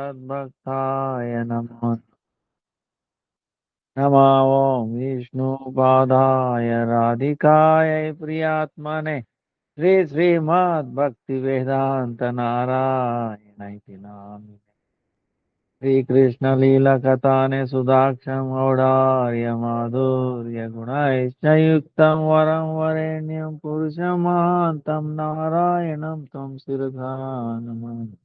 तद्भक्ताय नमो नमः। ॐ विष्णुपादाय राधिकायै प्रियात्मने श्री श्रीमद्भक्तिवेदान्त नारायण इति नामिने। श्रीकृष्णलीलकथाने सुदाक्षं औदार्य माधुर्य गुणैश्च युक्तं वरं वरेण्यं पुरुषमान्तं नारायणं तं शिरसा नमामि।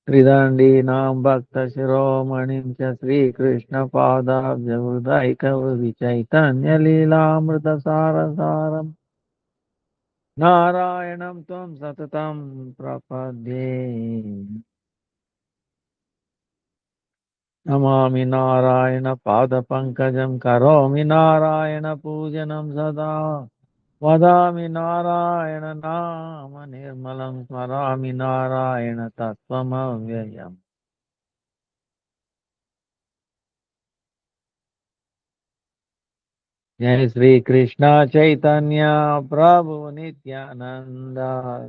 त्रिदण्डीनां भक्तशिरोमणिं च श्रीकृष्णपादाब्जवृदैकविचैतन्यलीलामृतसारसारम् नारायणं त्वं सततं प्रपद्ये। नमामि नारायणपादपङ्कजं करोमि नारायणपूजनं सदा। वदामि नारायण नाम निर्मलं स्मरामि नारायण तत्त्वमव्ययम्। जय श्री कृष्ण चैतन्य प्रभु नित्यानंद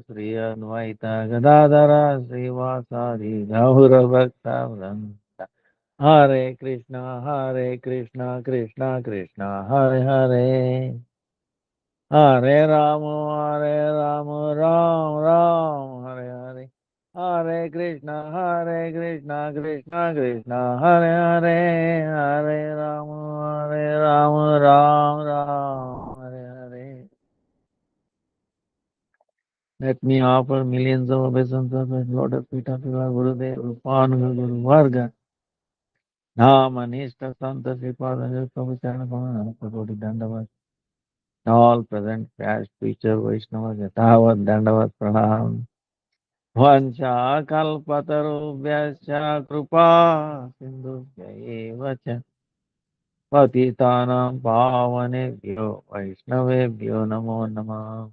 श्री अद्वैत गदाधर श्रीवासादि गौर भक्त वृंद। हरे कृष्ण कृष्ण कृष्ण हरे हरे, हरे राम राम राम हरे हरे। हरे कृष्ण कृष्ण हरे हरे, हरे Ram Ram Ram Hare Hare. Let me offer millions of obeisances at lotus feet of your Gurudev, Rupan Guru Varga, Nam Anishta Santa Sripada Prabhupada Pavana Prabhupada Dandavat. All present past, future Vaishnavas, Yathavat Dandavat Pranam. Vancha kalpatarubhyascha kripa sindhubhya eva cha patitanam pavanebhyo vaishnavebhyo namo namah.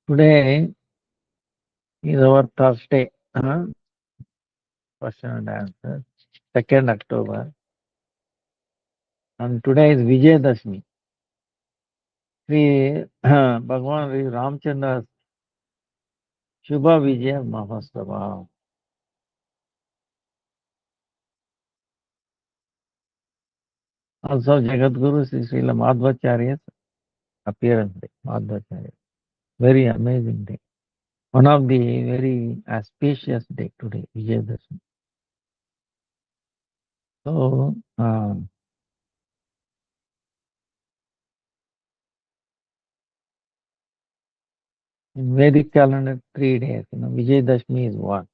Today is our Thursday, question and answer, 2nd October, and today is Vijayadashmi. Sri Bhagavan Sri Ramchandra's Shubha Vijaya Mahostava. Also Jagadguru Sri Srila Madhvacharya's appearance day, Madhvacharya. Very amazing day. One of the very auspicious day today, Vijayadashmi. So, in Vedic calendar, 3 days, Vijayadashmi is one.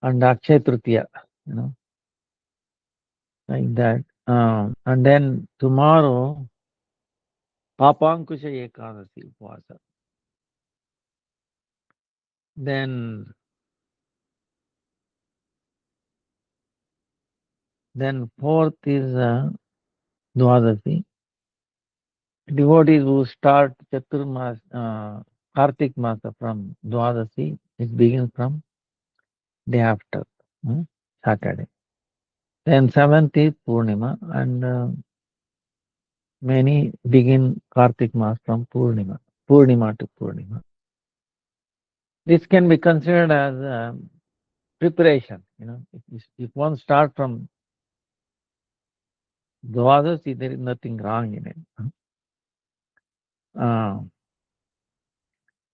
And Akshay Tritiya, like that. And then tomorrow, Papankusha Ekadasi Upvasa. Then fourth is Dwadasi. Devotees who start Chaturmas, Kartik Masa from Dwadasi, it begins from day after, Saturday. Then 7th is Purnima, and many begin Kartik Mas from Purnima, Purnima to Purnima. This can be considered as preparation. If one starts from Dwadasi, there is nothing wrong in it.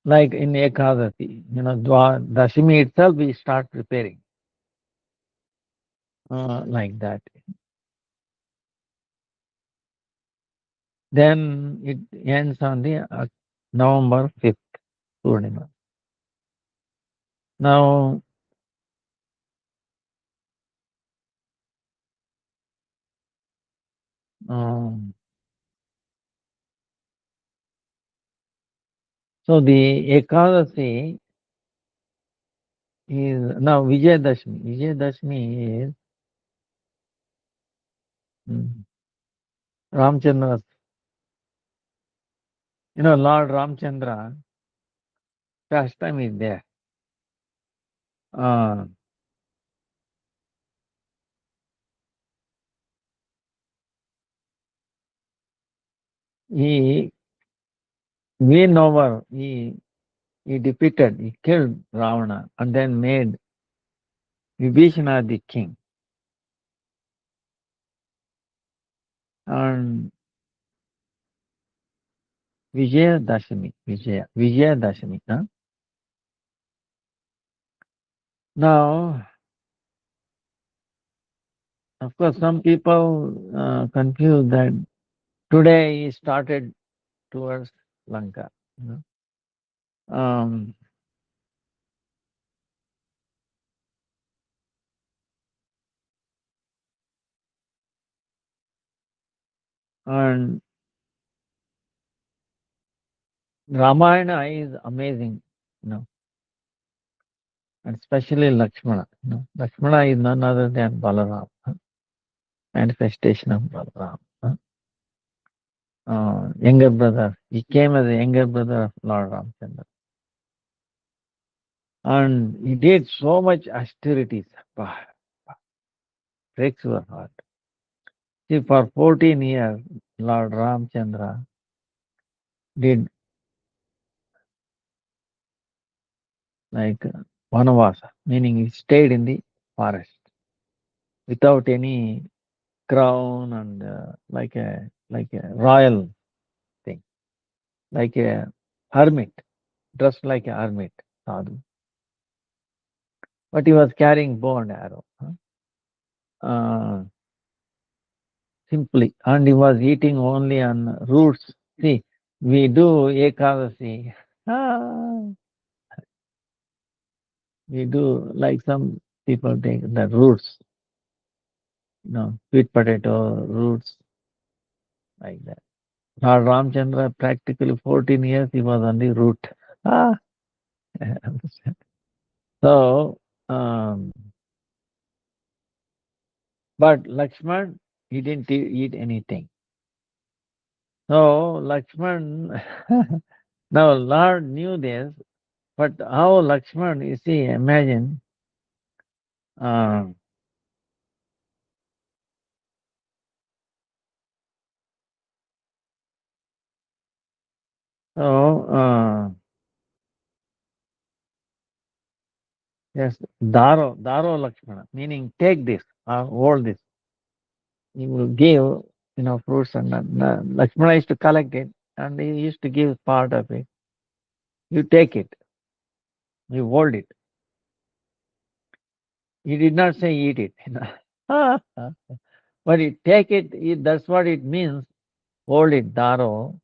Like in Ekadasi, Dashimi itself, we start preparing like that. Then it ends on the November 5th, Purnima. Now, so the Ekadasi is now Vijayadashmi. Vijayadashmi is Ramchandra. Lord Ramchandra, pastime is there. Uh, he whenever he defeated, he killed Ravana and then made Vibhishana the king. And Vijaya Dashami. Huh? Now, of course, some people confuse that today he started towards Lanka. You know. And Ramayana is amazing, you know, and especially Lakshmana. You know. Lakshmana is none other than Balaram, manifestation of Balaram. Younger brother. He came as a younger brother of Lord Ramchandra. And he did so much austerities. Bah, breaks your heart. See, for 14 years, Lord Ramchandra did like Vanavasa, meaning he stayed in the forest without any crown and like a royal thing, like a hermit, dressed like a hermit, sadhu. But he was carrying bow and arrow, simply, and he was eating only on roots. See, we do Ekadasi. Ah, we do like some people take the roots, sweet potato roots, like that. Lord Ramchandra, practically 14 years, he was on the root. Ah, understand. So, um, but Lakshman, he didn't eat anything. So, Lakshman, now Lord knew this, but how Lakshman, you see, imagine, uh, so, yes, Daro Lakshmana, meaning take this or hold this. He will give, fruits and Lakshmana used to collect it and he used to give part of it. You take it, you hold it. He did not say eat it. But you take it, that's what it means. Hold it, Daro.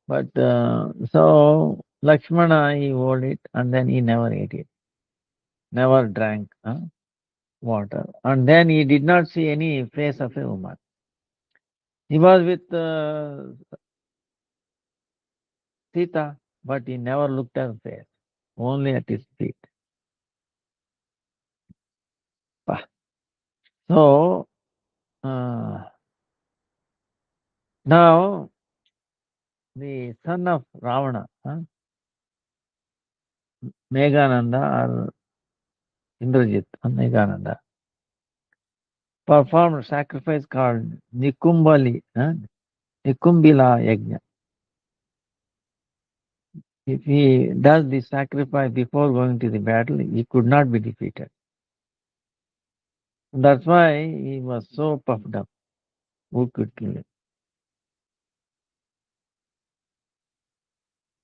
But so Lakshmana, he hold it and then he never ate it, never drank water. And then he did not see any face of a woman. He was with Sita, but he never looked at her face, only at his feet. Bah. So now the son of Ravana, Meghananda or Indrajit, Meghananda, performed a sacrifice called Nikumbila Yajna. If he does the sacrifice before going to the battle, he could not be defeated. That's why he was so puffed up. Who could kill him?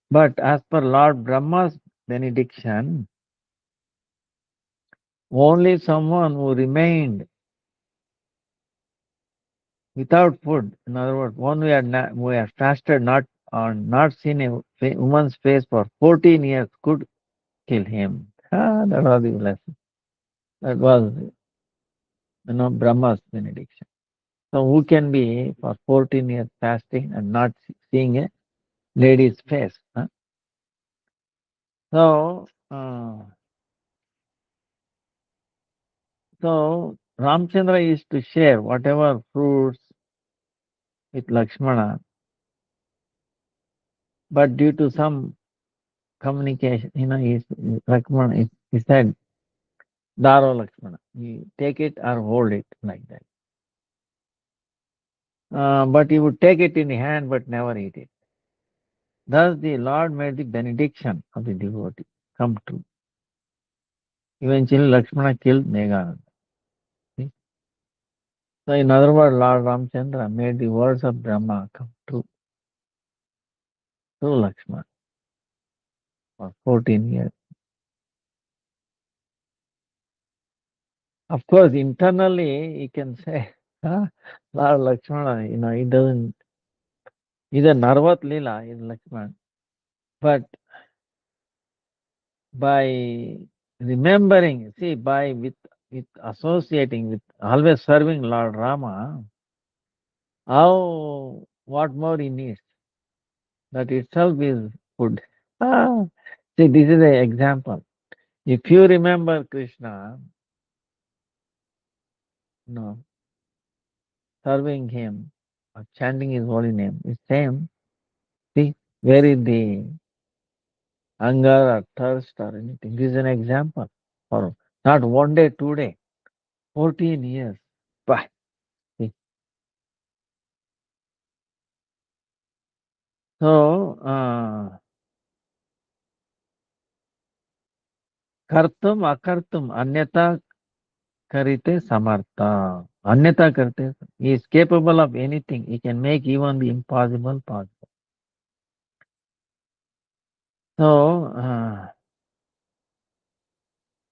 But as per Lord Brahma's benediction, only someone who remained without food, in other words, one who had fasted not seen a woman's face for 14 years could kill him. That was the lesson. That was, Brahma's benediction. So who can be for 14 years fasting and not seeing a lady's face? So, so Ramchandra used to share whatever fruits with Lakshmana, but due to some communication, Lakshmana, he said, Daro Lakshmana, you take it or hold it like that. But he would take it in the hand but never eat it. Thus the Lord made the benediction of the devotee come true. Eventually Lakshmana killed Meghananda. See? So in other words, Lord Ramchandra made the words of Brahma come true through Lakshmana for 14 years. Of course, internally you can say, Lord Lakshmana, he doesn't, he's a Narvat Lila in Lakshmana. But by remembering, see, with associating with always serving Lord Rama, what more he needs? That itself is food. Ah, see, this is an example. If you remember Krishna, no, serving him, or chanting his holy name, is same. See, where is the hunger or thirst or anything? This is an example. For not one day, 2 day, 14 years. Bah, see. So, kartum akartum anyata karite samartha. Anyata karite. He is capable of anything. He can make even the impossible possible. So,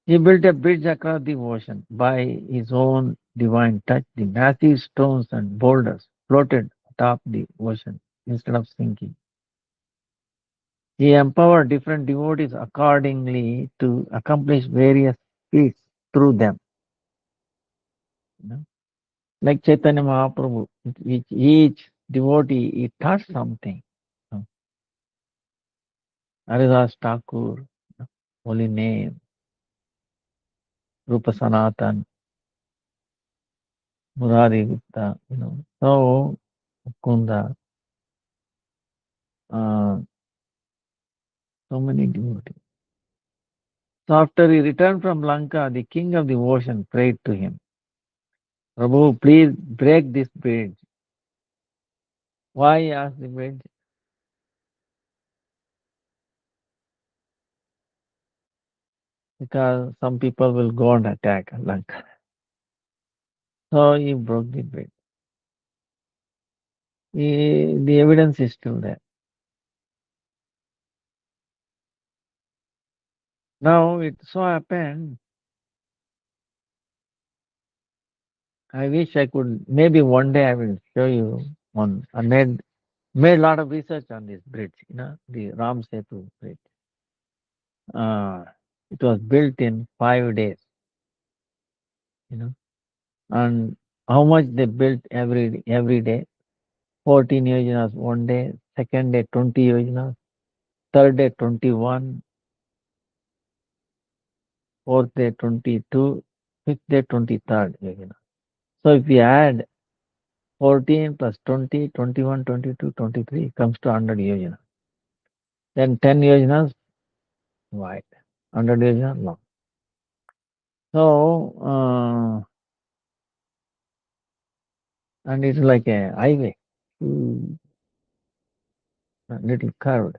he built a bridge across the ocean by his own divine touch. The massive stones and boulders floated atop the ocean instead of sinking. He empowered different devotees accordingly to accomplish various feats through them. You know? Like Chaitanya Mahaprabhu, each devotee he taught something. You know? Haridas Thakur, holy name, Rupa Sanatan, Murari Gupta, so Kunda, uh, so many devotees. So after he returned from Lanka, the king of the ocean prayed to him, Prabhu, please break this bridge. Why he asked the bridge? Because some people will go and attack Lanka. So he broke the bridge. The evidence is still there. Now it so happened, I wish I could, maybe one day I will show you one. I made a lot of research on this bridge, the Ram Setu bridge. Uh, it was built in 5 days, you know, and how much they built every day? 14 yojanas one day, second day 20 yojanas, third day 21, fourth day 22, fifth day 23rd yojana. So if we add 14 plus 20, 21, 22, 23 comes to 100 yojanas. Then 10 yojanas wide, 100 yojanas long. So, and it's like a highway, a little curved.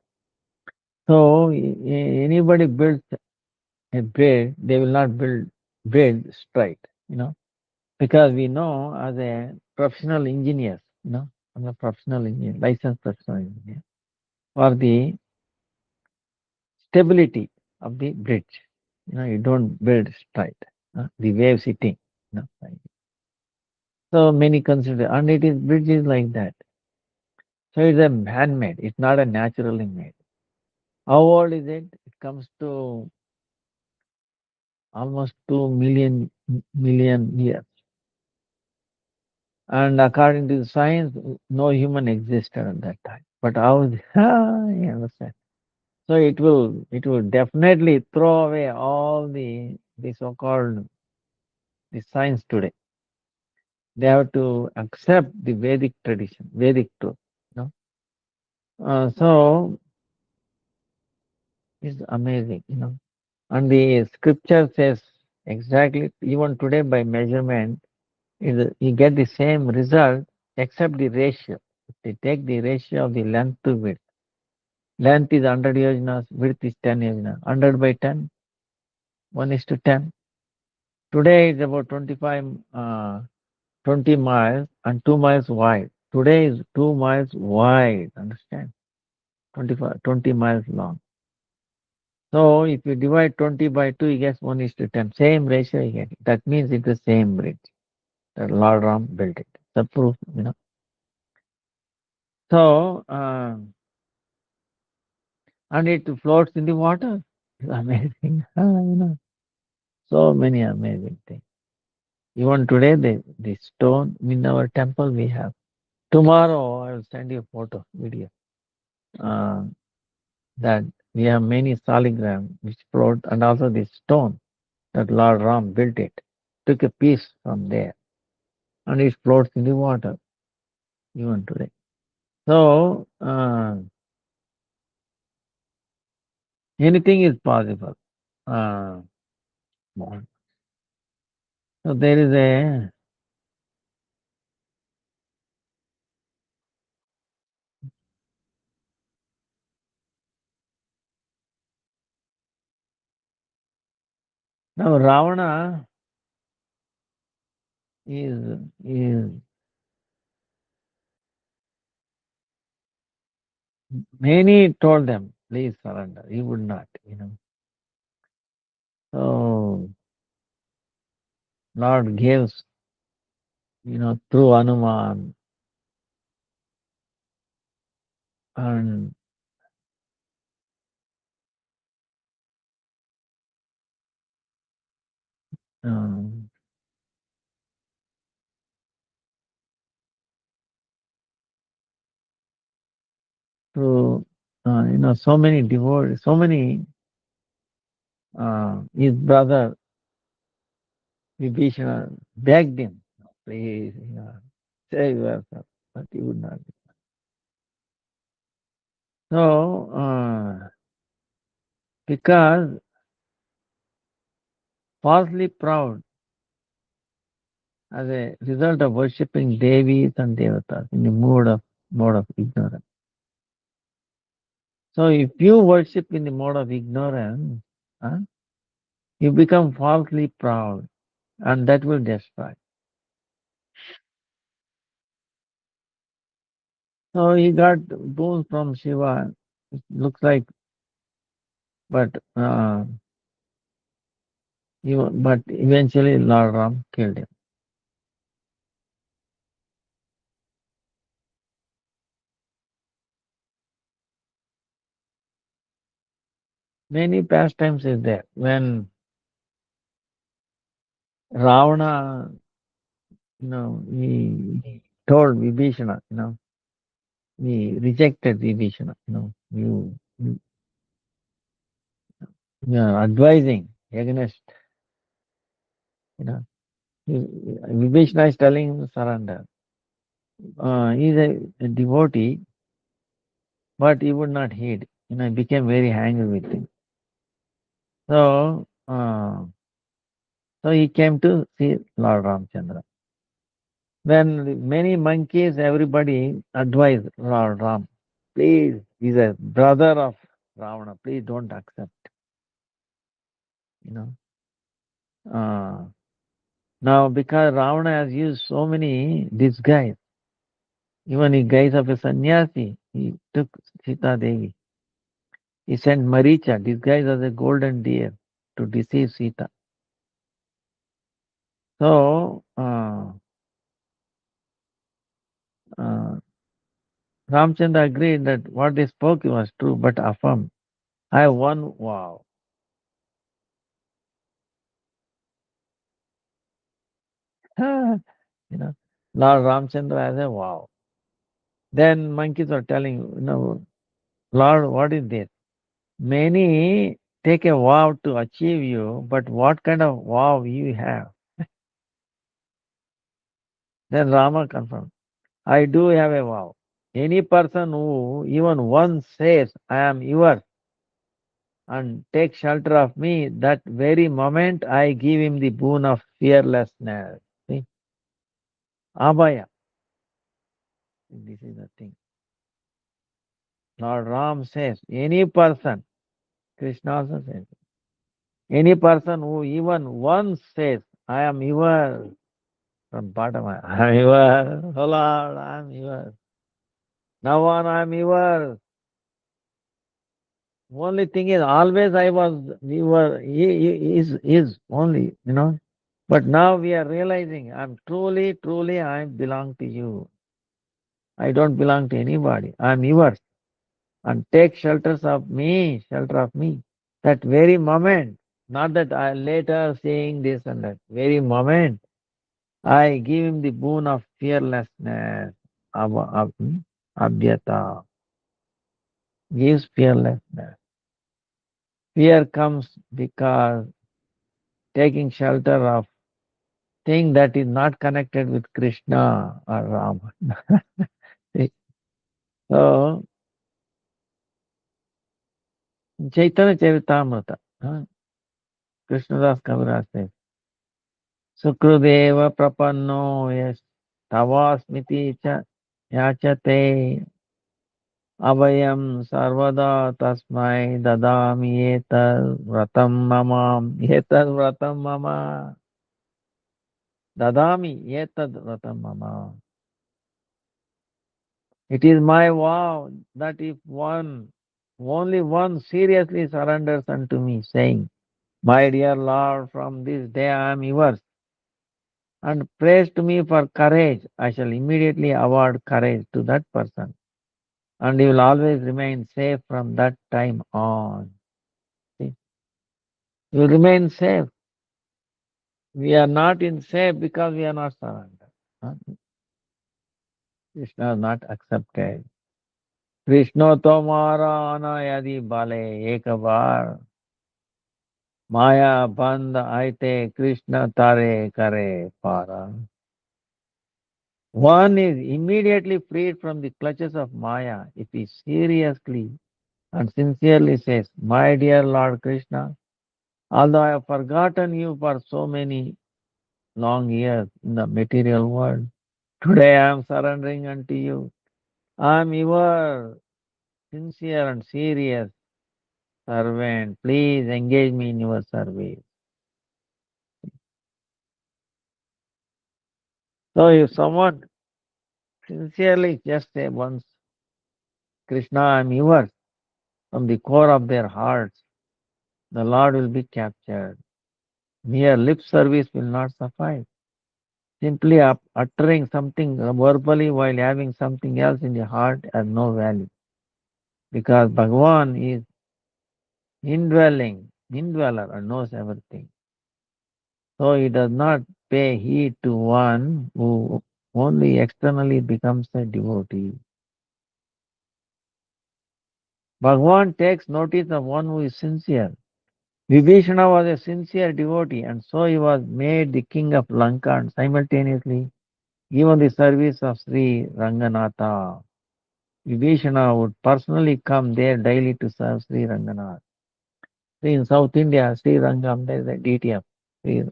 So, anybody builds a bridge, they will not build straight, because we know as a professional engineers, I'm a professional engineer, licensed professional engineer, for the stability of the bridge, you don't build straight, the wave sitting, like so many consider, and it is bridge is like that. So it's a man-made, it's not a naturally made. How old is it? It comes to almost 2 million years. And according to science, no human existed at that time. But how? You understand? So it will definitely throw away all the so-called the science today. They have to accept the Vedic tradition, Vedic truth. So it's amazing. And the scripture says exactly, even today by measurement, you get the same result except the ratio. If they take the ratio of the length to width, Length is 100 yojanas, width is 10 yojanas. 100 by 10, 1 is to 10. Today is about 20 miles and 2 miles wide. Today is 2 miles wide, understand? 20 miles long. So if you divide 20 by 2, you get 1 is to 10. Same ratio you get. That means it's the same bridge that Lord Ram built it. The proof, So, and it floats in the water. It's amazing. So many amazing things. Even today, the stone in our temple we have. Tomorrow, I will send you a photo, video. Uh, that we have many saligram which float, and also the stone that Lord Ram built it. Took a piece from there, and it floats in the water even today. So, anything is possible. Uh, so there is a now Ravana is many told them, please surrender. He would not. So Lord gives, through Hanuman and um, through so many devotees, so many his brother Vibhishana begged him, please, save yourself, but he would not. So because falsely proud as a result of worshipping devis and devatas in the mode of ignorance. So if you worship in the mode of ignorance, huh, you become falsely proud, and that will destroy. So he got boons from Shiva. It looks like, but but eventually Lord Ram killed him. Many pastimes is there when Ravana, he told Vibhishana, he rejected Vibhishana, you are advising against, you know, Vibhishana is telling him to surrender. He is a devotee, but he would not heed. He became very angry with him. So he came to see Lord Ramchandra. When many monkeys, everybody advised Lord Ram, please, he's a brother of Ravana, please don't accept. You know. Now because Ravana has used so many disguise, even in guise of a sannyasi, he took Sita Devi. He sent Maricha, disguised as a golden deer, to deceive Sita. So Ramchandra agreed that what they spoke was true, but affirmed, I have one vow. Lord Ramchandra has a vow. Then monkeys are telling, Lord, what is this? Many take a vow to achieve you, but what kind of vow you have? Then Rama confirmed, I do have a vow. Any person who even once says, I am yours, and take shelter of me, that very moment I give him the boon of fearlessness. See? Abhaya. This is the thing. Lord Ram says, any person, Krishna also says, any person who even once says, I am yours, from bottom, I am yours, oh Lord, I am yours. Now on, I am yours. Only thing is, always I was, we were, he is only, But now we are realizing, I'm truly, I belong to you. I don't belong to anybody. I'm yours. And take shelter of me. That very moment, not that I later saying this and that, very moment, I give him the boon of fearlessness, abhyata, gives fearlessness. Fear comes because taking shelter of thing that is not connected with Krishna or Rama. See? So, Chaitanya Charitamrita, Krishnadas Kaviraj says, Sukrudeva prapanno yes tavasmiti cha yachate abhayam sarvada tasmai dadami etad vratam mama dadami etad vratam mama. It is my vow that if only one seriously surrenders unto me, saying, my dear Lord, from this day I am yours, and prays to me for courage, I shall immediately award courage to that person, and he will always remain safe from that time on. See? You will remain safe. We are not in safe because we are not surrendered. Huh? Krishna is not accepted. Krishna tomara anayadi bale ekabar. Maya band aite Krishna tare kare para. One is immediately freed from the clutches of Maya if he seriously and sincerely says, my dear Lord Krishna, although I have forgotten you for so many long years in the material world, today I am surrendering unto you. I am your sincere and serious servant. Please engage me in your service. So if someone sincerely just say once, Krishna, I am yours, from the core of their hearts, the Lord will be captured. Mere lip service will not suffice. Simply uttering something verbally while having something else in the heart has no value. Because Bhagavan is indweller and knows everything. So he does not pay heed to one who only externally becomes a devotee. Bhagavan takes notice of one who is sincere. Vibhishana was a sincere devotee, and so he was made the king of Lanka and simultaneously given the service of Sri Ranganatha. Vibhishana would personally come there daily to serve Sri Ranganath. See, in South India, Sri Rangam, there is a deity of Sri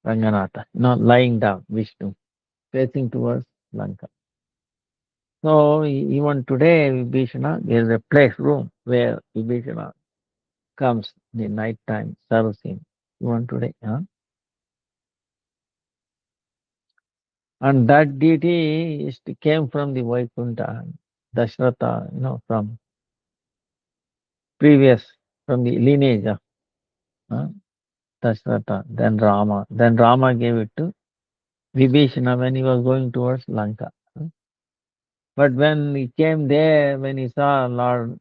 Ranganatha, lying down, Vishnu, facing towards Lanka. So even today, Vibhishana, there is a place room where Vibhishana comes in the night time, serves him. Even today, and that deity came from the Vaikuntha, Dashratha, from previous, from the lineage of uh, Dashratha, then Rama. Then Rama gave it to Vibhishana when he was going towards Lanka. But when he came there, when he saw Lord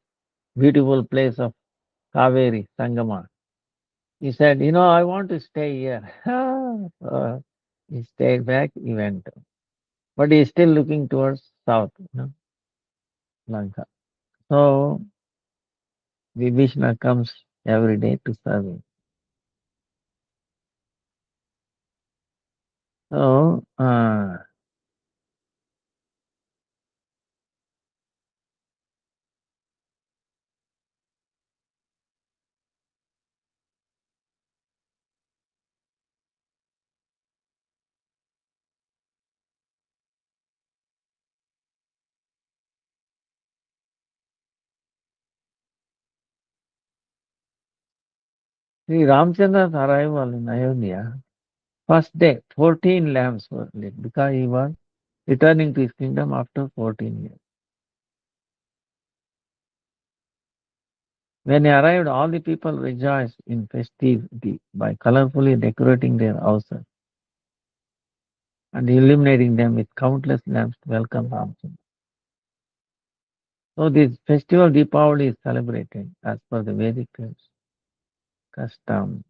beautiful place of Kaveri, Sangama, he said, I want to stay here. He stayed back, he went. But he is still looking towards south, Lanka. So Vibhishana comes every day to serve him. So, Sri Ramchandra's arrival in Ayodhya, first day, 14 lamps were lit because he was returning to his kingdom after 14 years. When he arrived, all the people rejoiced in festivity by colorfully decorating their houses and illuminating them with countless lamps to welcome Ramchandra. So this festival Deepavali is celebrated as per the Vedic custom.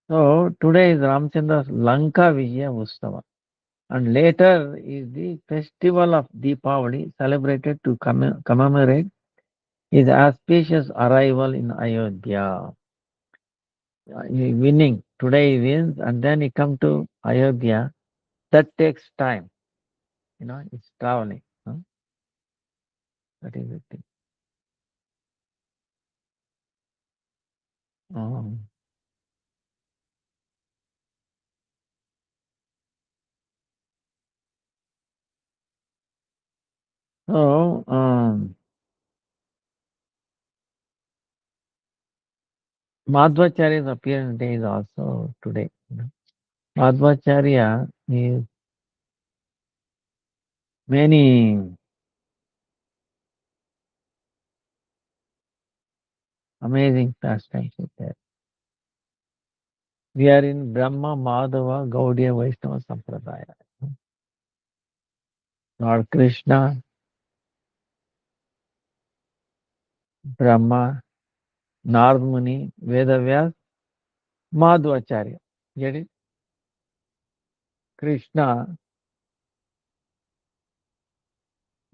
So today is Ramchandra's Lanka Vijaya Utsava. And later is the festival of Deepavali celebrated to commemorate his auspicious arrival in Ayodhya. Winning. Today he wins and then he come to Ayodhya. That takes time. It's traveling. Huh? That is the thing. Oh. So, Madhvacharya's appearance day is also today. Madhvacharya is many amazing pastimes with there. We are in Brahma, Madhava, Gaudiya, Vaishnava Sampradaya. Lord Krishna, Brahma, Narad Muni, Vedavyas, Madhvacharya. Get it? Krishna,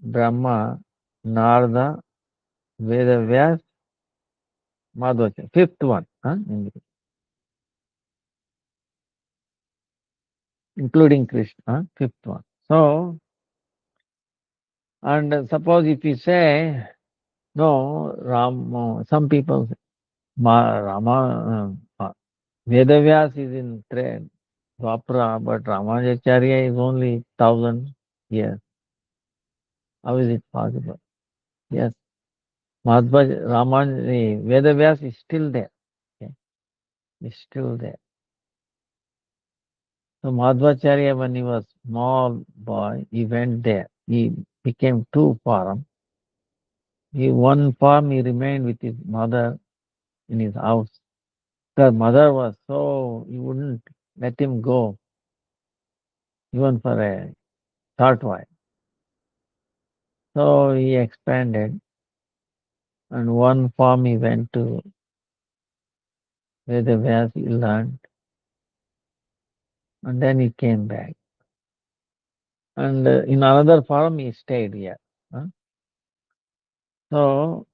Brahma, Narada, Vedavyas, Madhvacharya. Fifth one, including Krishna, fifth one. So, and suppose if you say, no, some people say, Rama, Vedavyas is in trade, Dwapara, but Ramacharya is only 1,000 years. How is it possible? Yes, Madhva Raman, Vedavyas is still there. Okay? Is still there. So Madhvacharya, when he was small boy, he went there. He became two farm. One farm he remained with his mother in his house. The mother was so he wouldn't let him go even for a short while. So he expanded, and one farm he went to where the Vyas he learned, and then he came back. And in another farm he stayed here. Huh? So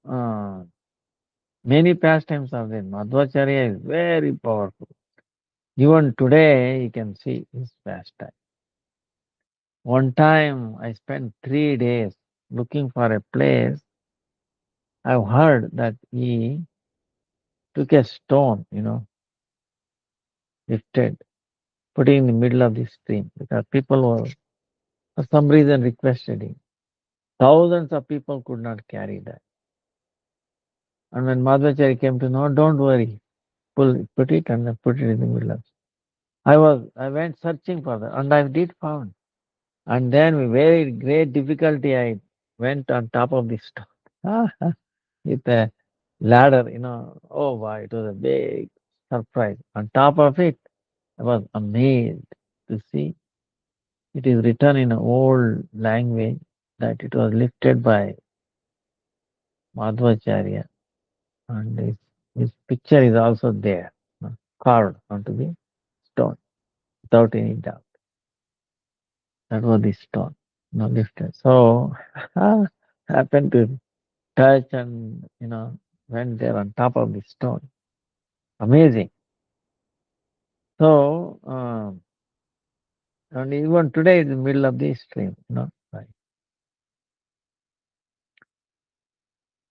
many pastimes are there. Madhvacharya is very powerful. Even today you can see his pastime. One time I spent 3 days looking for a place. I've heard that he took a stone, lifted, put it in the middle of the stream because people were, for some reason, requested him. Thousands of people could not carry that. And when Madhvacharya came to know, don't worry, put it and then put it in the middle of. I went searching for that, and I did found. And then with very great difficulty, I went on top of the stone with a ladder. Oh wow, it was a big surprise. On top of it, I was amazed to see it is written in an old language that it was lifted by Madhvacharya, and his picture is also there, carved onto the stone without any doubt. That was the stone, lifted. So happened to touch and went there on top of the stone. Amazing. So and even today in the middle of the stream, right.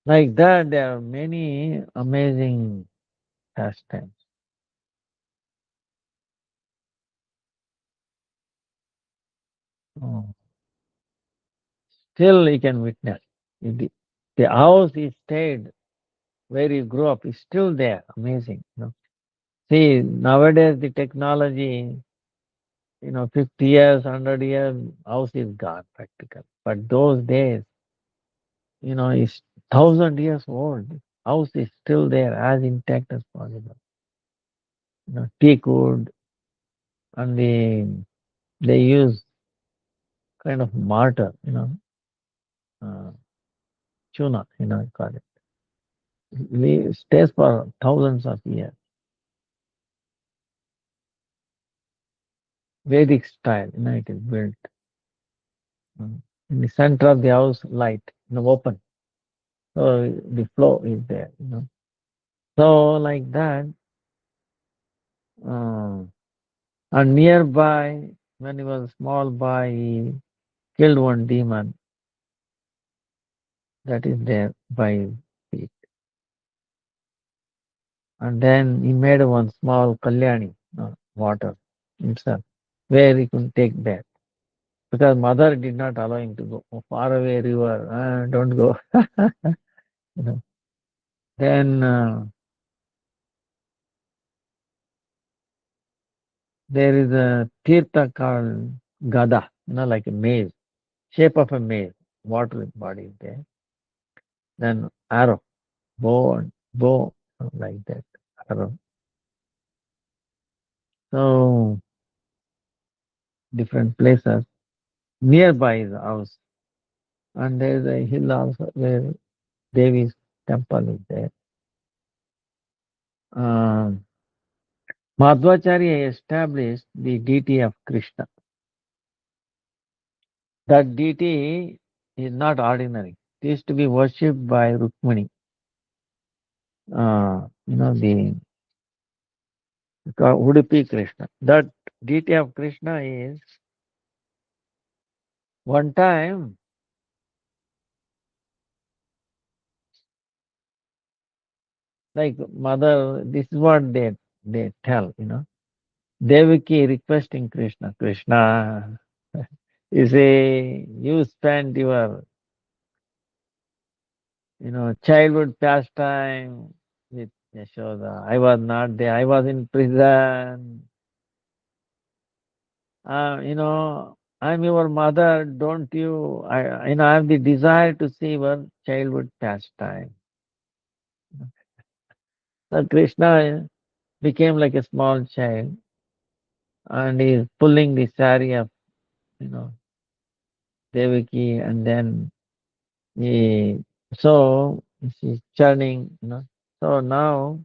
Like that, there are many amazing pastimes. Oh. Still you can witness. The house he stayed where you grew up is still there. Amazing. See, nowadays the technology, 50 years, 100 years, house is gone practically. But those days, is 1,000 years old. House is still there as intact as possible. Teak wood and they use kind of mortar, uh, tuna, call it. Stays for thousands of years. Vedic style, it is built. In the center of the house, light, open. So the flow is there. So like that, uh, and nearby, when he was a small boy, he killed one demon that is there by his feet. And then he made one small kalyani, water himself, where he could take bath. Because mother did not allow him to go far away river. Don't go. you know. Then there is a tirtha called gada, like a maze, shape of a maze, water body is there. Then arrow, bow, like that, arrow. So different places nearby the house, and there is a hill also where Devi's temple is there. Um, Madhvacharya established the deity of Krishna. That deity is not ordinary. It is to be worshipped by Rukmini. The Udupi Krishna. That deity of Krishna is one time, like mother, this is what they tell. Devaki requesting Krishna, Krishna, you say you spent your, childhood pastime with Yashoda. I was not there. I was in prison. I'm your mother. Don't you? I have the desire to see your childhood pastime. So Krishna became like a small child, and he's pulling the sari of, you know, Devaki, and then he, so she's churning. So now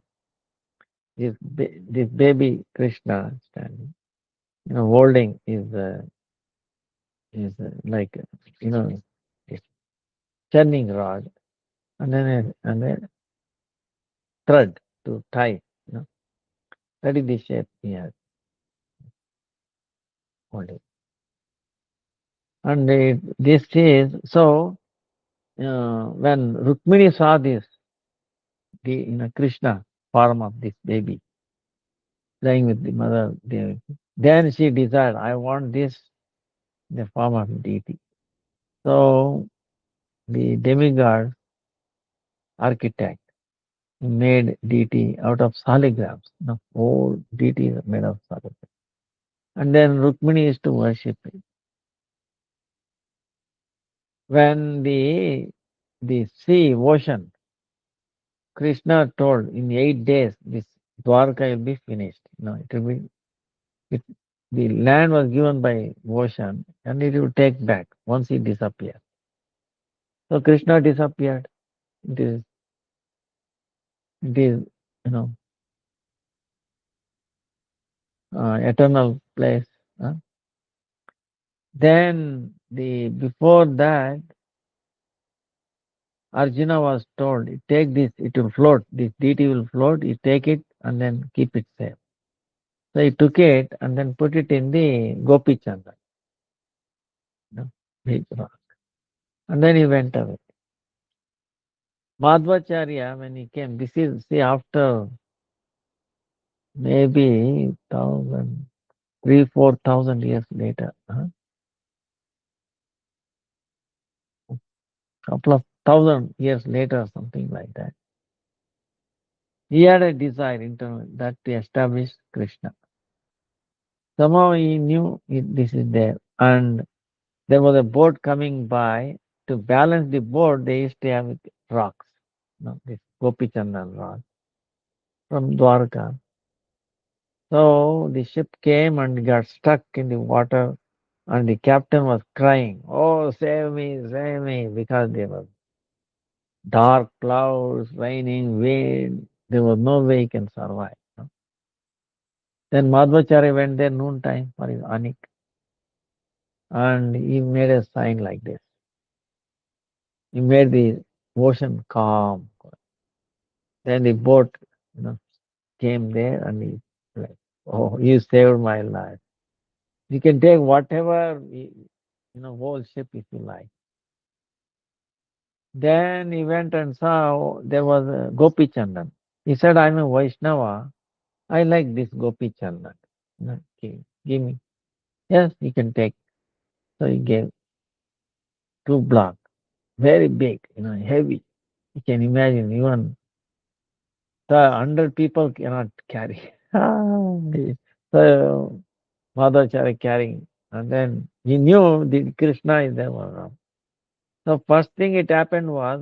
this baby Krishna standing, holding like, you know, a churning rod, and then thread to tie. You know, that is the shape he has holding. And this is so. When Rukmini saw this, Krishna form of this baby playing with the mother Devi, then she desired, I want this in the form of deity. So the demigod architect made deity out of soligrams. Whole deity is made of soligrams. And then Rukmini is to worship it. When the sea, ocean, Krishna told in 8 days this Dwarka will be finished. It will be it, the land was given by ocean and it will take back once it disappears. So Krishna disappeared. It is you know eternal place. Then before that Arjuna was told, take this, it will float. This deity will float. You take it and then keep it safe. So he took it and then put it in the Gopi Chandra, big rock. And then he went away. Madhvacharya, when he came, this is, see, after maybe 4,000 years later. couple of thousand years later, something like that. He had a desire internal that to establish Krishna. Somehow he knew this is there. And there was a boat coming by. To balance the boat, they used to have rocks. This Gopichandan rock from Dwarka. So the ship came and got stuck in the water, and the captain was crying, "Oh, save me," because there were dark clouds, raining, wind. There was no way he can survive. Then Madhvacharya went there noontime for his anik, and he made a sign like this. He made the ocean calm. Then the boat, you know, came there, and he like, "Oh, you saved my life. You can take whatever, whole ship if you like." Then he went and saw there was a Gopi Chandan. He said, "I'm a Vaishnava. I like this Gopi Chandan. Give me." Yes, you can take. So he gave 2 blocks, very big, heavy. You can imagine even the 100 people cannot carry. So Madhacharya carrying, and then he knew the Krishna is there. So first thing it happened was,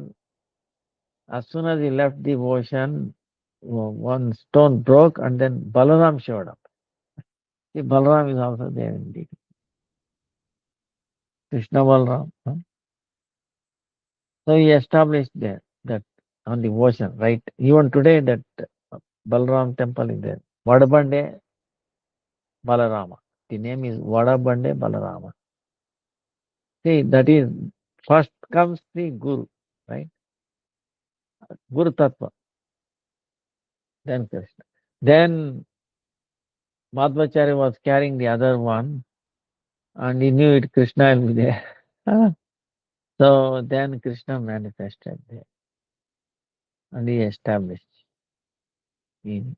as soon as he left the ocean, one stone broke, and then Balaram showed up. See, Balaram is also there in the Krishna Balaram. So he established there that on the ocean, right? Even today, that Balaram temple is there. Vadabande Balarama. The name is Vadabande Balarama. See, that is first comes the Guru, right? Guru Tattva, then Krishna. Then Madhvacharya was carrying the other one, and he knew it Krishna will be there. So then Krishna manifested there, and he established him.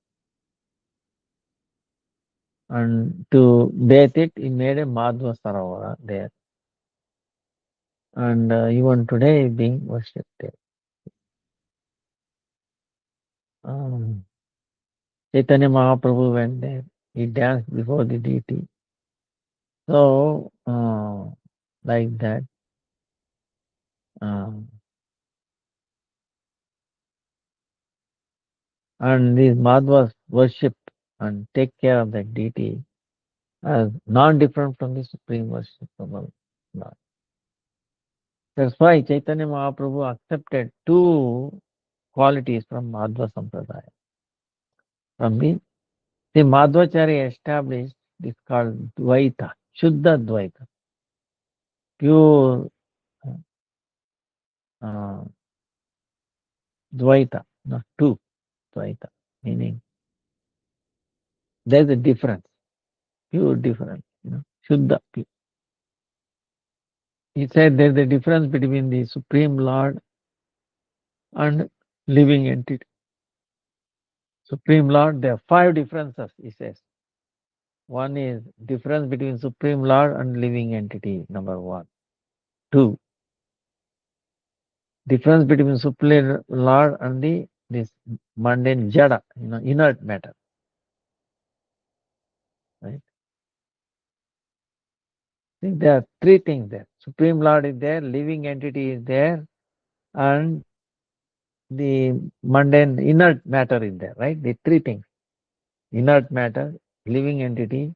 And to bathe it, he made a Madhva Sarovara there. And even today being worshipped there. Um, Chaitanya Mahaprabhu went there. He danced before the deity. So, like that. Um, and these Madhvas worship and take care of that deity as non-different from the supreme worship of our Lord. That's why Chaitanya Mahaprabhu accepted 2 qualities from Madhva Sampradaya. From the Madhvacharya established this called Dvaita, Shuddha Dvaita, pure uh, Dvaita, not two Dvaita, meaning there's a difference, pure difference, Shuddha. He said there's a difference between the Supreme Lord and living entity. Supreme Lord, there are 5 differences, he says. One is difference between Supreme Lord and living entity, number 1. 2, difference between Supreme Lord and this mundane jada, inert matter. Right? See, there are 3 things there. Supreme Lord is there, living entity is there, and the mundane inert matter is there, right? The 3 things. Inert matter, living entity,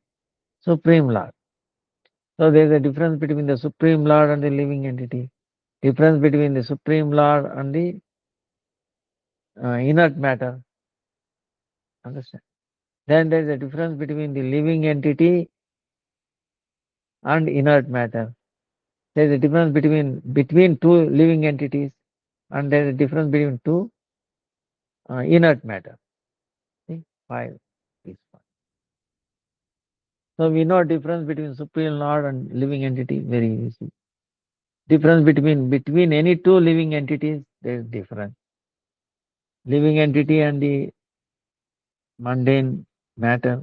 Supreme Lord. So there is a difference between the Supreme Lord and the living entity. Difference between the Supreme Lord and the inert matter. Understand? Then there is a difference between the living entity and inert matter. There is a difference between 2 living entities, and there is a difference between 2 inert matter. See? 5 is 1. So we know difference between Supreme Lord and living entity very easy. Difference between any 2 living entities, there is difference. Living entity and the mundane matter,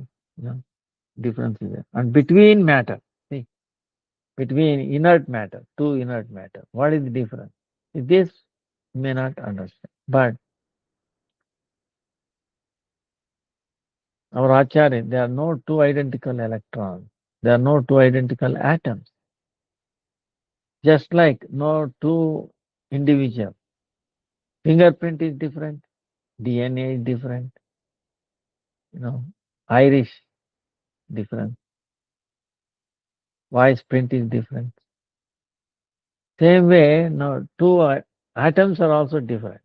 difference is there. And between matter, see, between inert matter, 2 inert matter, what is the difference? This may not understand. But our Acharya, there are no two identical electrons. There are no two identical atoms. Just like no two individual. Fingerprint is different, DNA is different, you know, iris different, voice print is different. Same way, no two atoms are also different.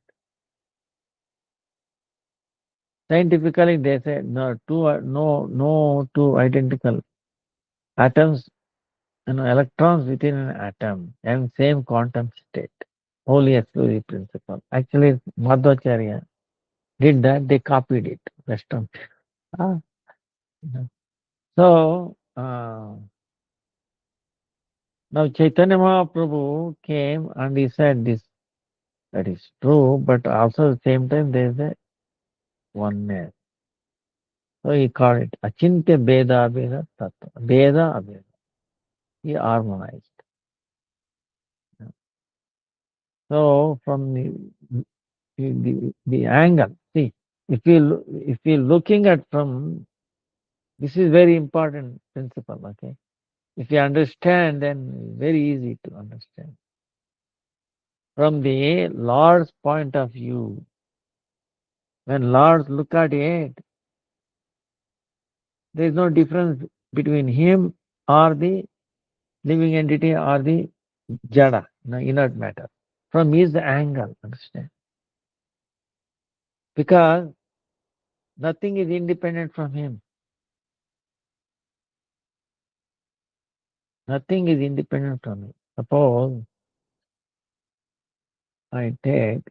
Scientifically, they say no two identical atoms, electrons within an atom and same quantum state. Wholly exclusive principle. Actually, Madhvacharya did that. They copied it. Western. Ah, you know. So now Chaitanya Mahaprabhu came and he said this. That is true, but also at the same time there is a oneness. So he called it Achintya Beda Abheda Tattva. Beda Abheda. He harmonized. So from the angle, see, if we looking at from this is very important principle, okay? If you understand, then very easy to understand. From the Lord's point of view, when Lord look at it, there is no difference between him or the living entity or the jada, inert matter. From his angle, understand? Because nothing is independent from him. Nothing is independent from him. Suppose I take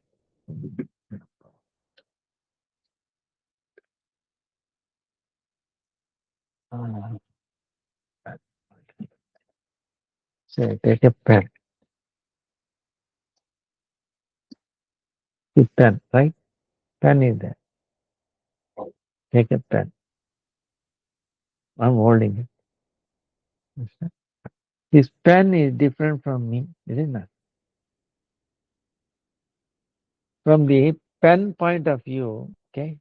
uh, say take a pen. The pen, right? Pen is there. Take a pen. I'm holding it. Understand? This pen is different from me, isn't it? From the pen point of view, okay,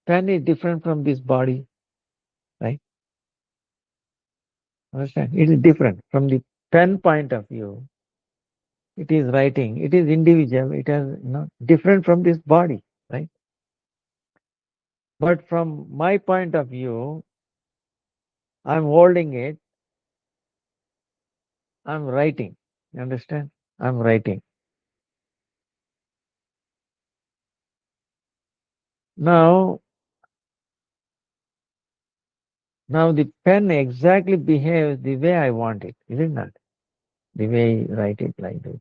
pen is different from this body, right? Understand? It is different. From the pen point of view, it is writing, it is individual, it is different from this body, right? But from my point of view, I'm holding it, I'm writing. You understand? I'm writing. Now, now the pen exactly behaves the way I want it, isn't it? The way I write it like this.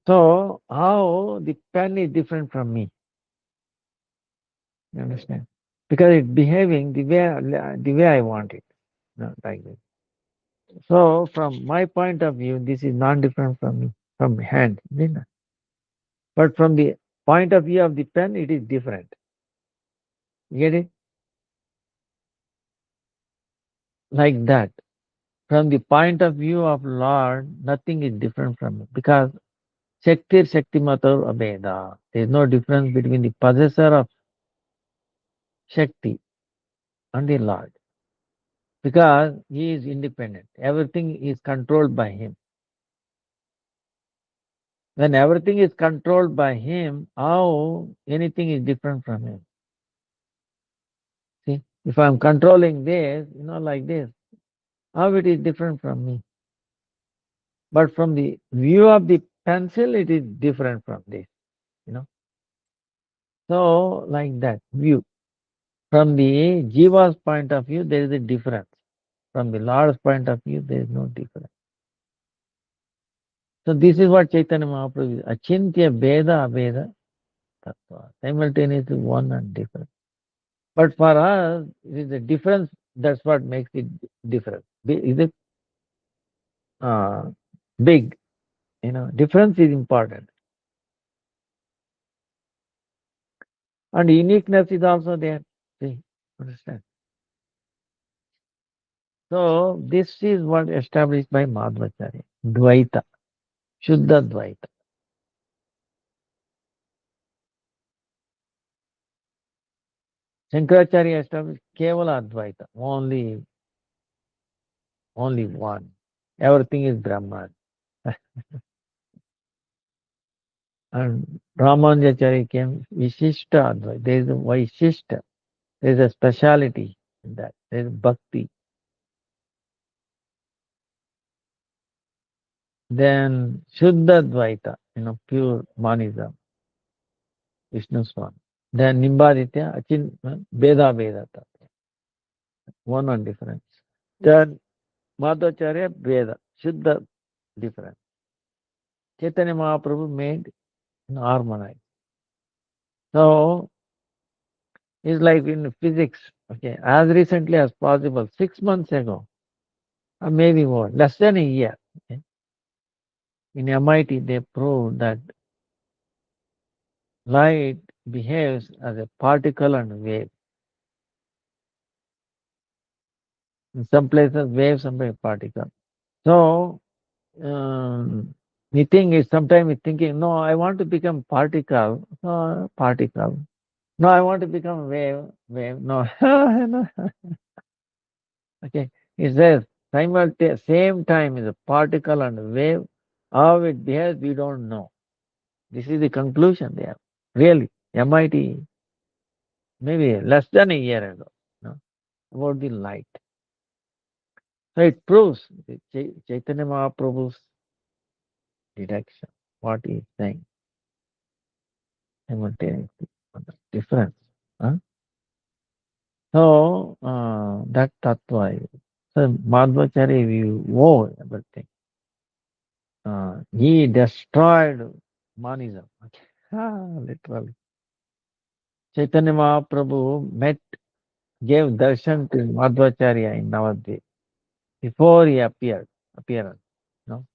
So, how the pen is different from me? You understand? Because it's behaving the way I want it, like this. So, from my point of view, this is non-different from me, from hand, isn't it? But from the point of view of the pen, it is different. You get it? Like that. From the point of view of Lord, nothing is different from it because Shaktir Shaktimatar Abheda. There is no difference between the possessor of Shakti and the Lord because he is independent. Everything is controlled by him. When everything is controlled by him, how anything is different from him? See, if I'm controlling this, like this, how it is different from me? But from the view of the pencil, it is different from this, you know. So, like that view. From the Jiva's point of view, there is a difference. From the Lord's point of view, there is no difference. So this is what Chaitanya Mahaprabhu is. Achintya Beda Abheda Tattva. Simultaneously one and different. But for us, it is the difference that's what makes it different. Is it uh, big? Difference is important. And uniqueness is also there. See, understand? So this is what established by Madhvacharya. Dvaita, Shuddha Dvaita. Shankaracharya established Kevala Advaita, only one. Everything is Brahman. And Ramanujacharya came Vishishta Advaita. There is a Vaishishta. There is a speciality in that. There is bhakti. Then Shuddha Dvaita, pure monism, Vishnu Swan. Then Nimbaditya, Veda Veda, one difference. Then Madhvacharya, Veda, Shuddha difference. Chaitanya Mahaprabhu made harmonize. So it's like in physics, okay, as recently as possible, 6 months ago, or maybe more, less than a year. Okay, in MIT, they proved that light behaves as a particle and wave. In some places, wave, sometimes particle. So, we think is sometimes we thinking, no, I want to become particle, no, particle. No, I want to become wave, wave. No, no. Okay. It says same time is a particle and wave. How it behaves, we don't know. This is the conclusion there. Really, MIT, maybe less than a year ago, no, about the light. So it proves the Chaitanya Mahaprabhu's deduction, what he is saying simultaneously. Difference. Huh? So that tattva is. So Madhvacharya, you owe everything. He destroyed monism. Okay. Literally. Chaitanya Mahaprabhu gave darshan to Madhvacharya in Navadvip before he appearance, no,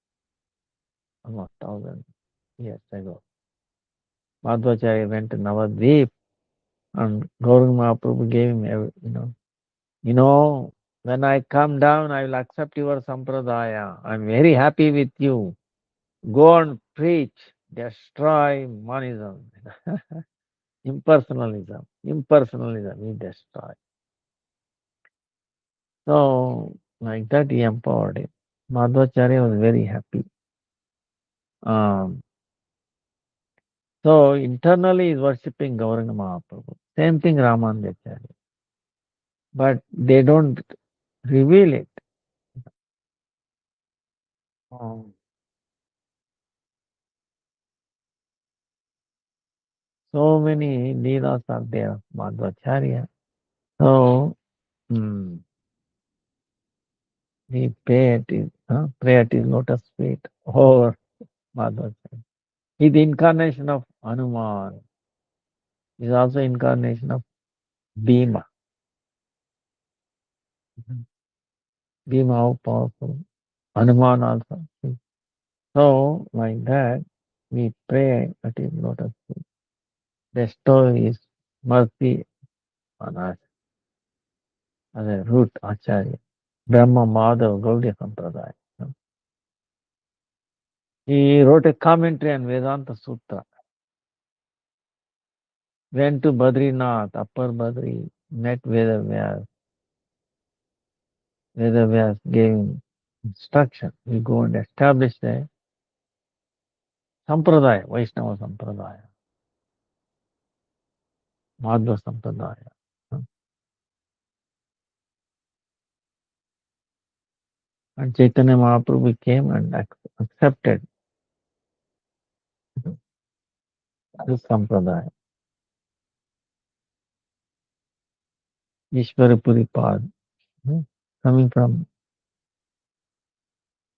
almost 1,000 years ago. Madhvacharya went to Navadvip and Gauranga Mahaprabhu gave him, when I come down, I will accept your sampradaya. I'm very happy with you. Go and preach, destroy monism. Impersonalism, he destroyed. So, like that, he empowered him. Madhvacharya was very happy. Um, so, internally, he's worshipping Gauranga Mahaprabhu. Same thing, Ramanujacharya. But they don't reveal it. Um, so many leelas are there, Madhvacharya. So, mm, we pray at his lotus feet. Or Madhvacharya. He's the incarnation of Hanuman. He's also incarnation of Bhima. Bhima, how powerful. Hanuman also. So, like that, we pray at his lotus feet. Bestow his mercy on us as a root Acharya. Brahma Madhav Gaudiya Sampradaya. He wrote a commentary on Vedanta Sutra. Went to Badrinath, Upper Badri, met Vedavyas. Vedavyas gave him instruction. We go and establish a Sampradaya, Vaishnava Sampradaya, Madhva Sampradaya. And Chaitanya Mahaprabhu came and accepted this Sampradaya. Ishwarapuri Pad, coming from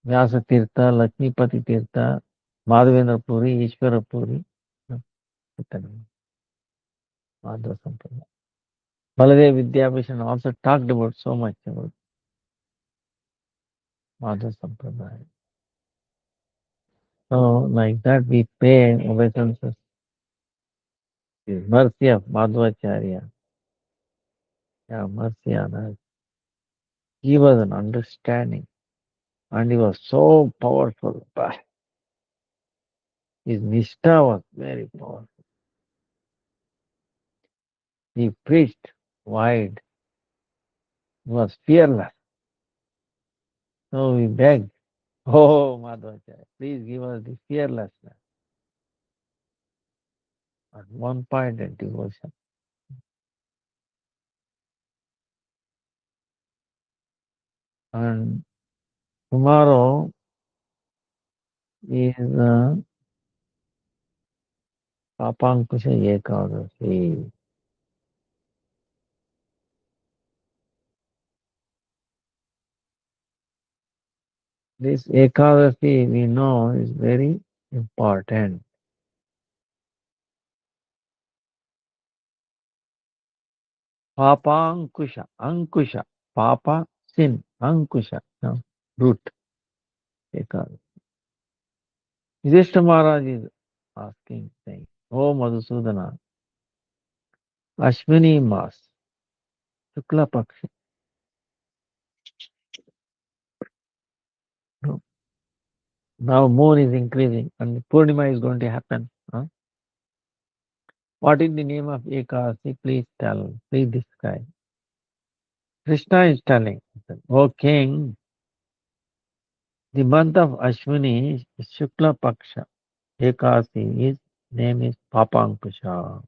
Vyasa Tirtha, Lakshmipati Tirtha, Madhavendra Puri, Ishwarapuri, Chaitanya Madhva Sampradaya. Baladev Vidyabhushan also talked about so much about Madhva Sampradaya. So, like that, we pay obeisances. The mercy of Madhvacharya. Yeah, mercy on us. He was an understanding and he was so powerful. Bah, his nishta was very powerful. He preached wide, he was fearless. So we begged, oh Madhvacharya, please give us the fearlessness at one point in devotion. And tomorrow is Papankusha Ekadasi. This Ekadasi we know is very important. Papankusha, Ankusha, Papa, sin, Ankusha, no, root, Ekadasi. Yudhishthira Maharaj is asking, saying, Oh Madhusudana, Ashwini Mas, Shukla Paksha. No, now moon is increasing and Purnima is going to happen. Huh? What is the name of Ekadasi? Please tell, please describe. Krishna is telling, O king, the month of Ashwini is Shukla Paksha. Ekadasi, his name is Papankusha.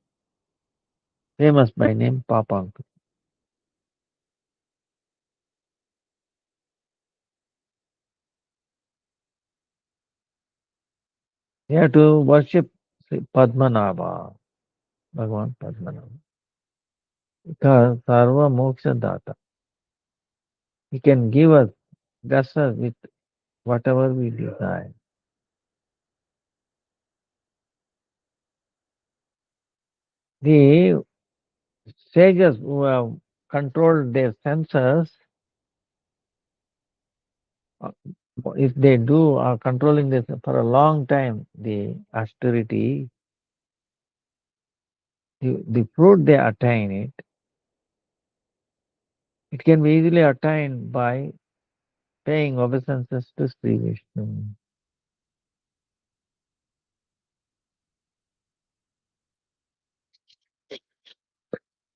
Famous by name Papankusha. We have to worship Sri Padmanabha, Bhagavan Padmanabha. Because Sarva Moksha Data. He can give us, bless us with whatever we desire. The sages who have controlled their senses, uh, if they do are controlling this for a long time, the austerity, the fruit they attain it can be easily attained by paying obeisances to Sri Vishnu.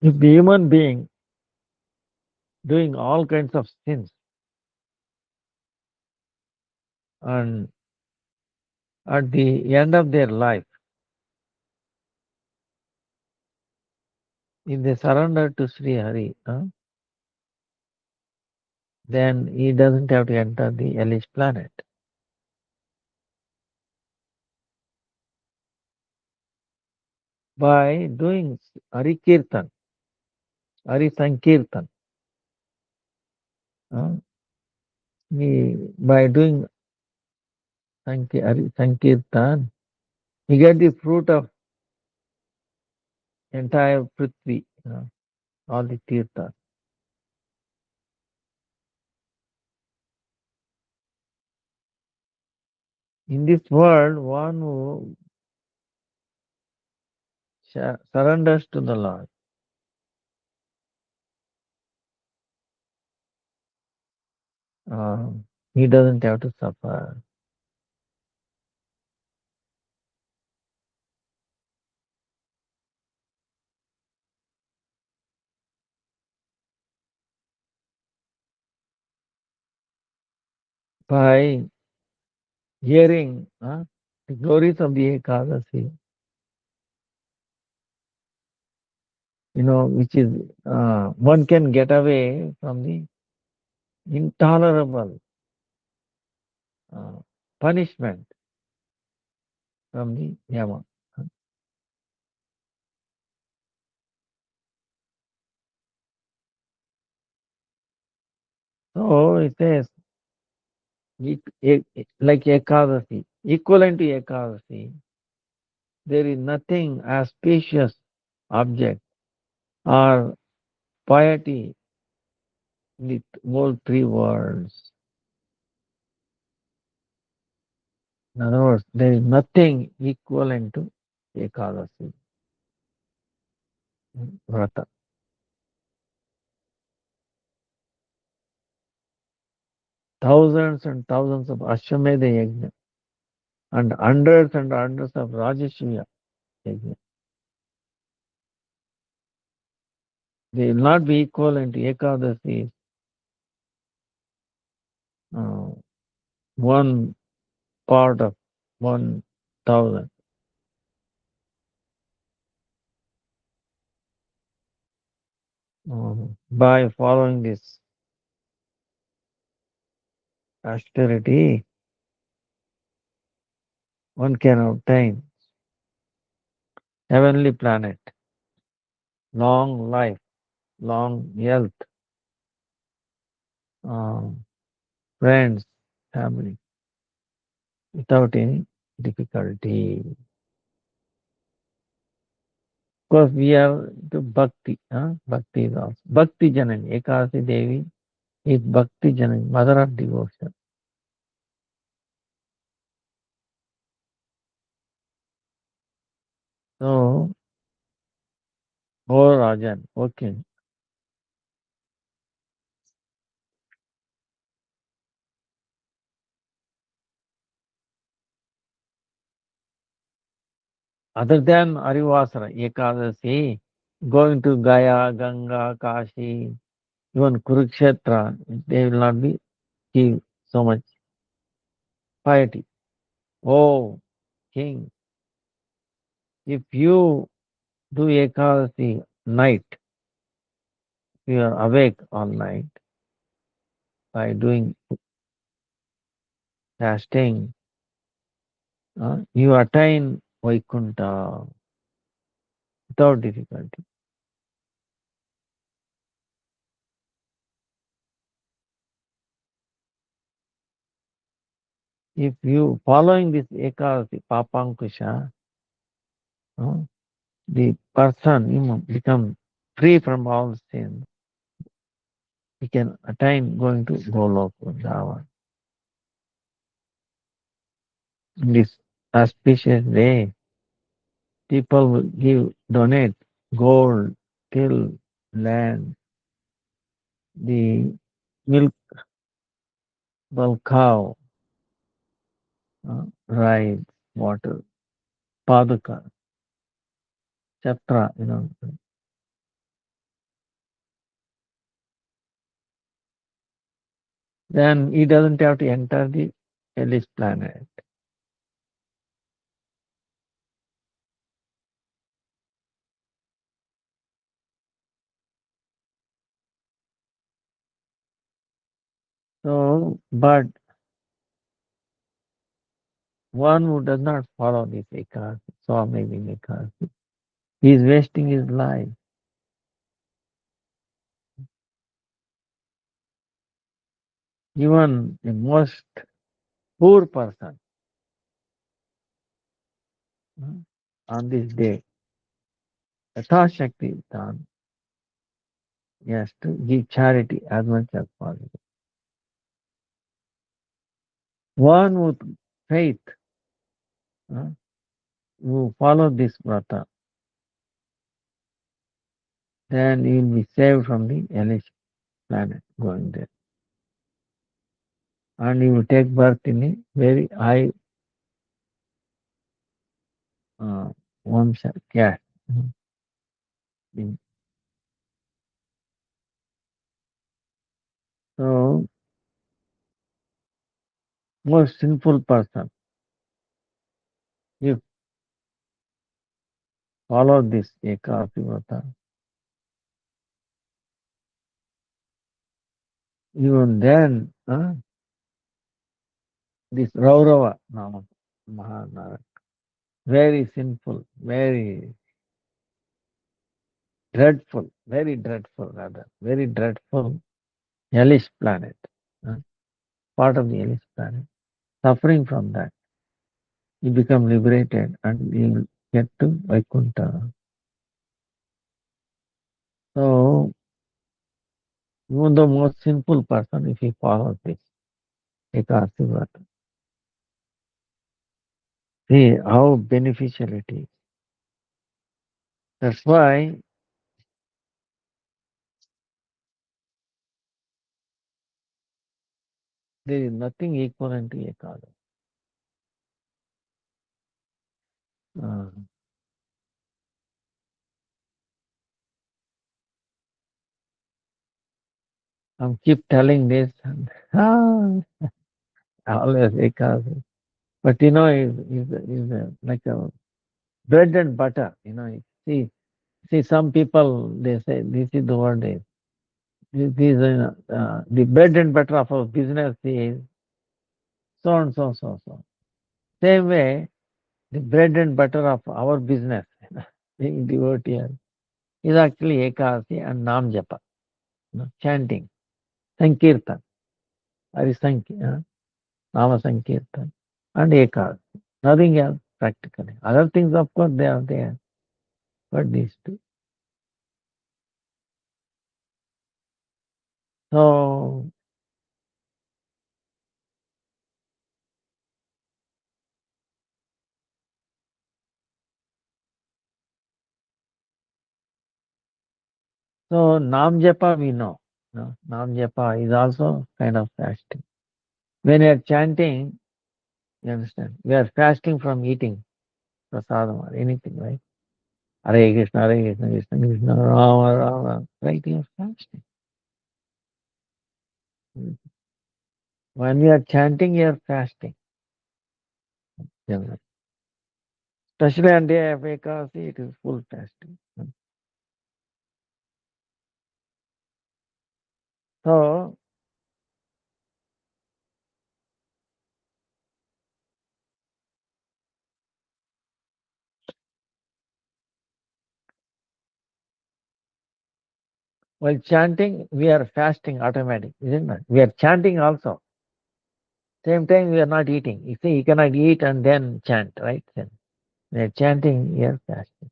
If the human being doing all kinds of sins and at the end of their life, if they surrender to Sri Hari, then he doesn't have to enter the hellish planet. By doing Hari Kirtan, Hari Sankirtan, by doing Hari Sankirtan, he get the fruit of entire Prithvi, all the Tirthas. In this world, one who surrenders to the Lord, uh, he doesn't have to suffer. By hearing the glories of the Ekadasi, which is one can get away from the intolerable uh, punishment from the Yama. So it says, like Ekadasi, equivalent to Ekadasi, there is nothing as spacious object or piety in the whole three worlds. In other words, there is nothing equivalent to Ekadasi Vrata. and thousands of Ashwamedha yajna and hundreds of Rajasuya yajna. They will not be equivalent to Ekadasi, uh, one part of 1,000. By following this austerity, one can obtain heavenly planet, long life, long health, um, friends, family, without any difficulty. Because we have the bhakti, bhakti is also. Bhakti Janani, Ekadasi Devi is Bhakti Janani, mother of devotion. So, oh Rajan, okay. Other than Arivasara, Ekadasi, going to Gaya, Ganga, Kashi, even Kurukshetra, they will not be give so much piety. Oh, king, if you do Ekadasi night, you are awake all night by doing fasting, you attain Vaikuntha without difficulty. If you following this Ekadasi, Papankusha, uh, the person become free from all sin. He can attain going to Goloka, Vrindavan. In this auspicious day, people will donate gold, till, land, the milk cow, rice, water, paduka, chapra, then he doesn't have to enter the hellish planet. So, but one who does not follow this Ekasi, Swami Ekasi, he is wasting his life. Even the most poor person uh, on this day, Yatha Shakti Dhan, he has to give charity as much as possible. One with faith uh, who follow this vrata, then he will be saved from the hellish planet going there. And he will take birth in a very high Vamsha caste. So, most sinful person, if follow this Ekasi vrata, even then, this Raurava Nama Mahanara, very sinful, very dreadful rather, very dreadful hellish planet, uh, part of the hellish planet. Suffering from that, he become liberated and he will get to Vaikuntha. So, even the most sinful person, if he follows this Ekasi Vrata, see how beneficial it is. That's why There is nothing equivalent to Ekadasi. Uh, I'm keep telling this. Ah, always Ekadasi. But is like a bread and butter. See, some people they say this is the word is this is the bread and butter of our business is so and so so so. Same way, the bread and butter of our business, being devotee, is actually Ekadasi and Nam Japa, chanting, Sankirtan, Hari Nama Sankirtan, and Ekadasi. Nothing else practically. Other things, of course, they are there, but these two. So, so Nam Japa we know. No? Nam Japa is also kind of fasting. When we are chanting, you understand, we are fasting from eating prasadam or anything, right? Hare Krishna, Hare Krishna, Krishna Krishna, Rama Rama, right? You are fasting. When we are chanting, you are fasting. Generally. Especially on day of Ekadasi, it is full fasting. So, while chanting, we are fasting automatic, isn't it? We are chanting also. Same time, we are not eating. You see, you cannot eat and then chant, right? Then we are chanting, we are fasting.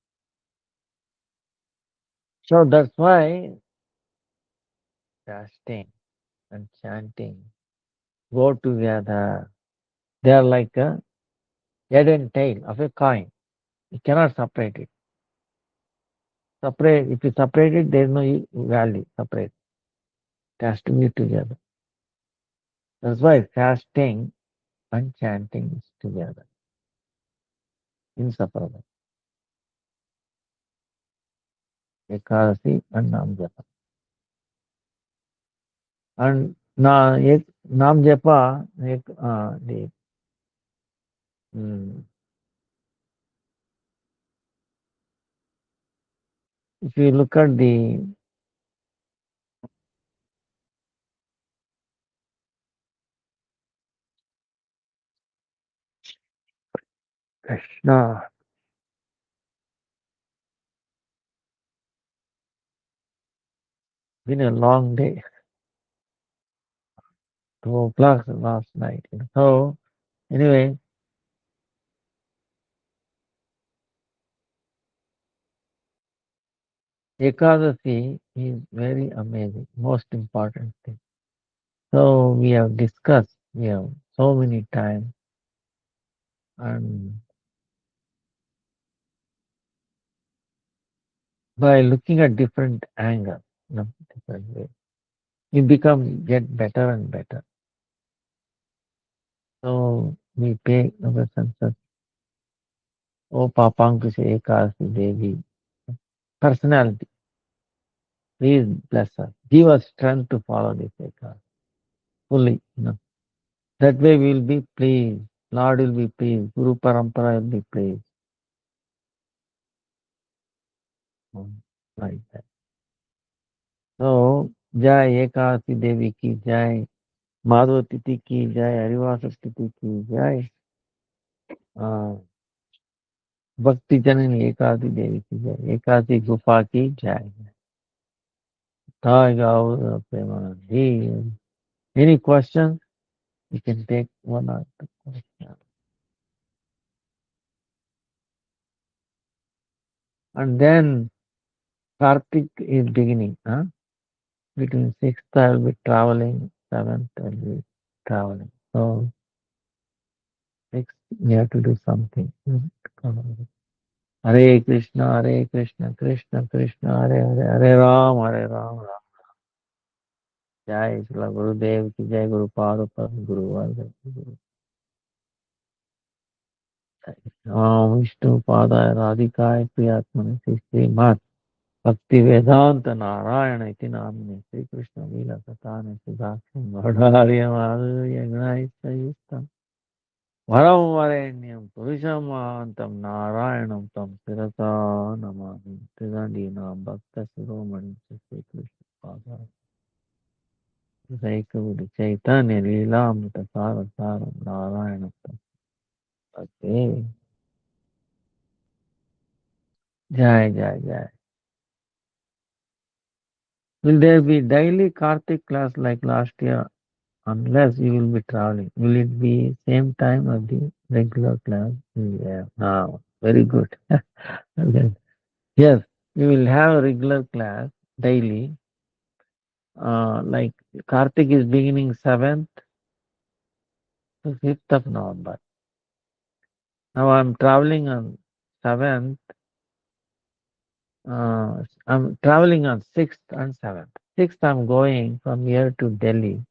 So that's why fasting and chanting go together. They are like a head and tail of a coin. You cannot separate it. Separate. If you separate it, there is no value. Separate. It has to be together. That's why fasting and chanting is together, inseparable. Ekadasi and Nam Japa. And Nam Japa, mm, if you look at the Krishna, been a long day. 2 o'clock last night. So anyway, Ekadasi is very amazing, most important thing. So we have discussed, so many times, and by looking at different angles, different ways, you get better and better. So we pay our senses. Oh, Papankush Ekadasi Devi, personality, please bless us. Give us strength to follow this Ekadasi fully. That way we will be pleased. Lord will be pleased. Guru Parampara will be pleased. Like that. So, Jai Ekadasi Devi ki Jai, Madhva Titi ki Jai, Harivasa Titi ki Jai, uh, Bhakti Janani Ekadasi Devi ki Jai, Ekadasi Gufa ki Jai. Thai Gaur Premanandi. Any questions? You can take one or two questions. And then Kartik is beginning. Between 6th I will be traveling, 7th I will be traveling. So 6th we have to do something. Hare Krishna, Hare Krishna, Krishna Krishna, Hare Hare, Hare Ram, Ram. जय श्री गुरुदेव की जय, गुरु पादुका गुरु वर्ग की जय। ओम विष्णु पादाय राधिकाय प्रियात्मने श्रीमद् भक्ति वेदांत नारायण इति नामिने श्री कृष्ण लीला कथाने सुधाख्यं वरदार्य माधुर्य गुणैः वरं वरेण्यं पुरुषमान्तं नारायणं तं शिरसा नमामि। त्रिदण्डीनां भक्तशिरोमणिं श्रीकृष्णपादाय सैकवि चैतन्य लीलामृत सारसारं नारायणं तं भजे। जय जय जय। Will there be daily Kartik class like last year? Unless you will be traveling. Will it be same time of the regular class? Yeah. Now, very good. Okay. Yes, we will have a regular class daily. Like Kartik is beginning 7th to 5th of November. Now I'm traveling on 7th. I'm traveling on 6th and 7th. 6th I'm going from here to Delhi.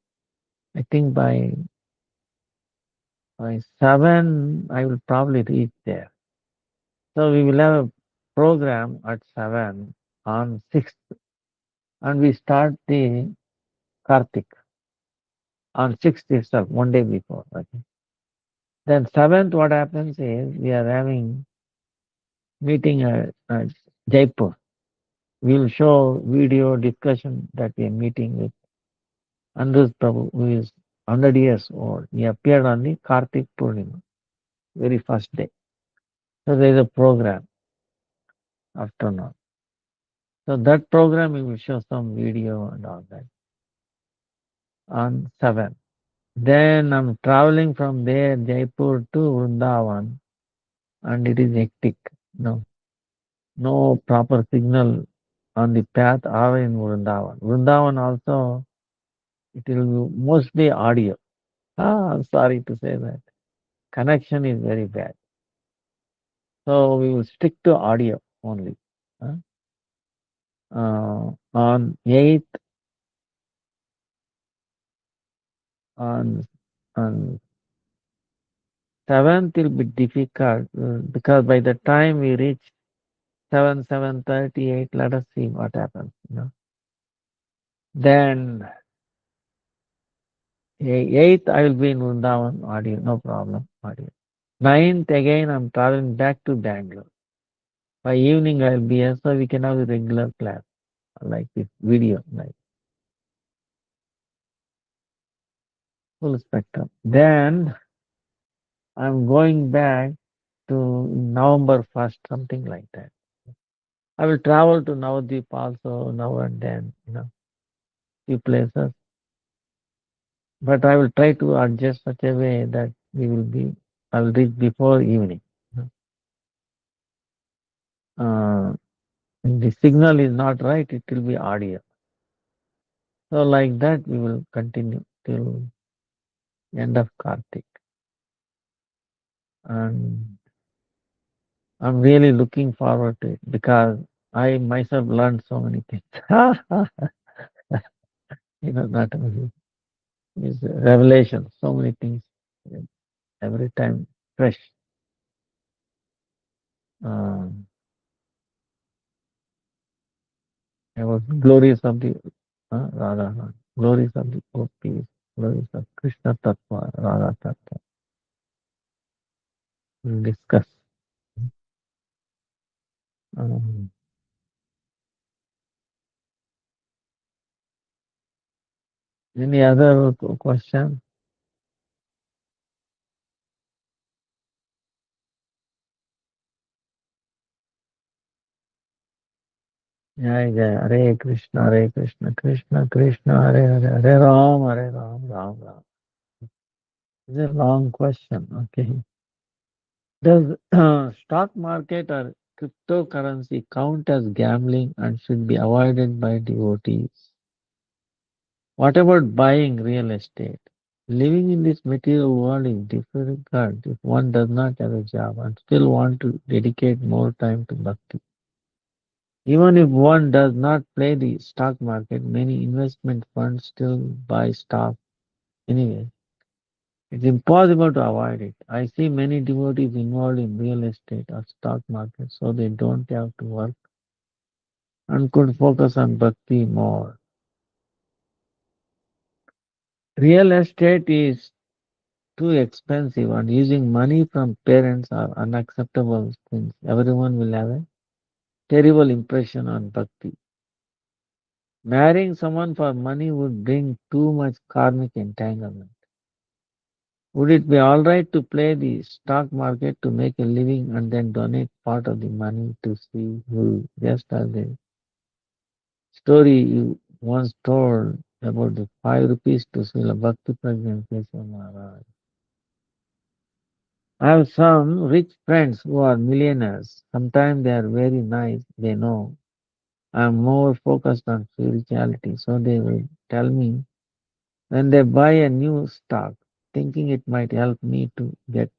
I think by 7 I will probably reach there. So we will have a program at 7 on 6th, and we start the Kartik on 6th itself, one day before. Okay. Then 7th, what happens is we are having meeting at Jaipur. We will show video discussion that we are meeting with Andrus Prabhu, who is 100 years old. He appeared on the Kartik Purnima, very first day. So there is a program afternoon. So that program we will show some video and all that on 7th. Then I'm traveling from there, Jaipur to Vrindavan, and it is hectic. No, no proper signal on the path or in Vrindavan. Vrindavan also, it will be mostly audio. I'm sorry to say that. Connection is very bad. So we will stick to audio only. Huh? On 8th, on, on 7th will be difficult because by the time we reach 7:38, let us see what happens. Then 8th, I will be in Vrindavan, audio, no problem, audio. 9th, again, I'm traveling back to Bangalore. By evening, I'll be here, so we can have a regular class, like this video, like full spectrum. Then I'm going back to November 1st, something like that. I will travel to Navadvip also now and then, few places. But I will try to adjust such a way that I will reach before evening. Uh, if the signal is not right, it will be audio. So like that, we will continue till end of Kartik. And I'm really looking forward to it because I myself learned so many things. Not only is revelation, so many things every time fresh. Um, about glories of the Radha, glories of the gopis, glories of Krishna Tattva, Radha Tattva. We'll discuss. Um, any other question? Jai Jai, Hare Krishna, Krishna Krishna, Hare Hare, Hare Ram, Ram Ram. It's a long question. Okay. Does stock market or cryptocurrency count as gambling and should be avoided by devotees? What about buying real estate? Living in this material world is difficult if one does not have a job and still want to dedicate more time to bhakti. Even if one does not play the stock market, many investment funds still buy stock anyway. It's impossible to avoid it. I see many devotees involved in real estate or stock market, so they don't have to work and could focus on bhakti more. Real estate is too expensive and using money from parents are unacceptable since everyone will have a terrible impression on bhakti. Marrying someone for money would bring too much karmic entanglement. Would it be alright to play the stock market to make a living and then donate part of the money to see who, just as the story you once told about the 5 rupees to Srila Bhakti Prajna Kesava Maharaj? I have some rich friends who are millionaires. Sometimes they are very nice, they know. I am more focused on spirituality, so they will tell me when they buy a new stock, thinking it might help me to get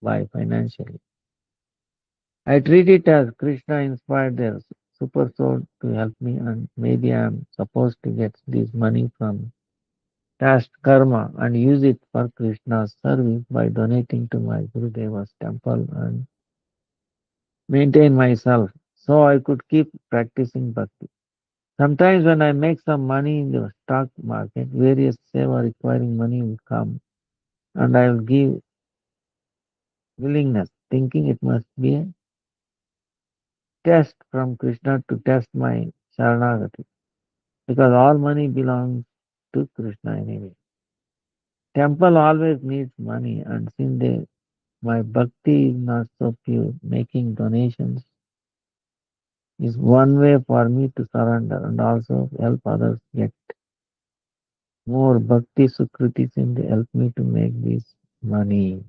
by financially. I treat it as Krishna inspired their super soul to help me, and maybe I am supposed to get this money from past karma and use it for Krishna's service by donating to my Gurudeva's temple and maintain myself so I could keep practicing bhakti. Sometimes when I make some money in the stock market, various seva requiring money will come and I will give willingness, thinking it must be a test from Krishna to test my Sharanagati, because all money belongs to Krishna anyway. Temple always needs money, and since my bhakti is not so pure, making donations is one way for me to surrender and also help others get more bhakti sukritis and they help me to make this money.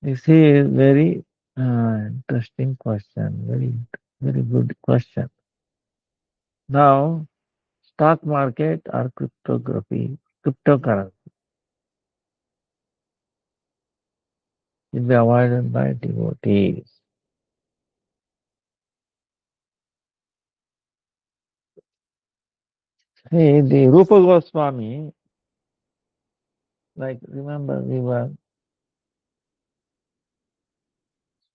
This is very interesting question, very good question. Now, stock market or cryptocurrency should be avoided by devotees. See, the Rupa Goswami, like remember we were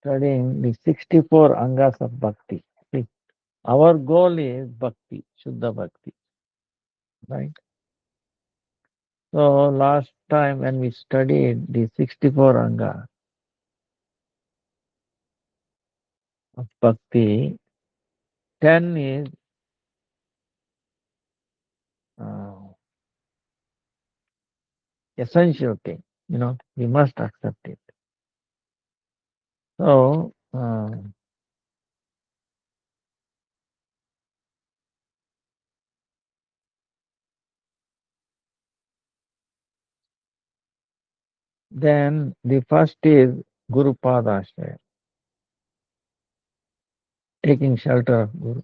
studying the 64 angas of bhakti. See, our goal is bhakti, Shuddha bhakti, right? So last time when we studied the 64 anga of bhakti, 10 is uh, essential thing. We must accept it. So then the first is Guru Padashraya, taking shelter of Guru.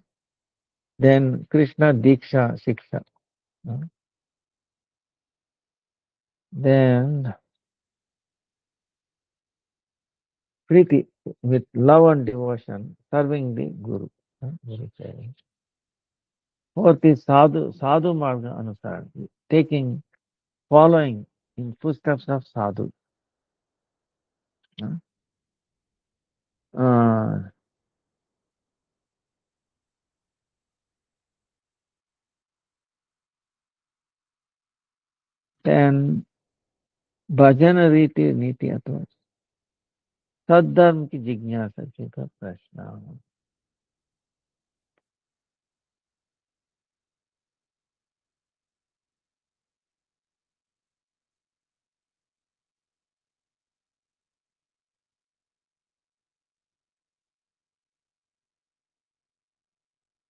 Then Krishna Diksha Shiksha. uh, Then Priti, with love and devotion, serving the Guru. Guru Seva. Fourth is Sadhu Marga Anusar, taking, following in footsteps of Sadhu. uh, uh, then Bhajana Riti Niti अथवा सद्धर्म की जिज्ञासा जी का प्रश्न.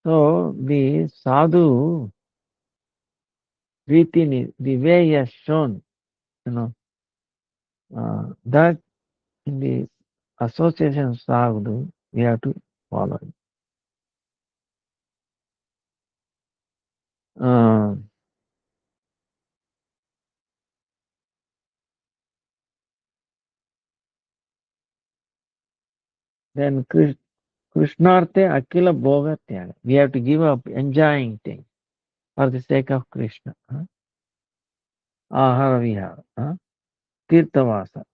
So the sadhu riti, the way he has shown, that in the association sadhu, we have to follow it. Uh, Then Krishnarte Akila Bhoga Tyaga. We have to give up enjoying things for the sake of Krishna. Ahara Vihara. Tirthavasa.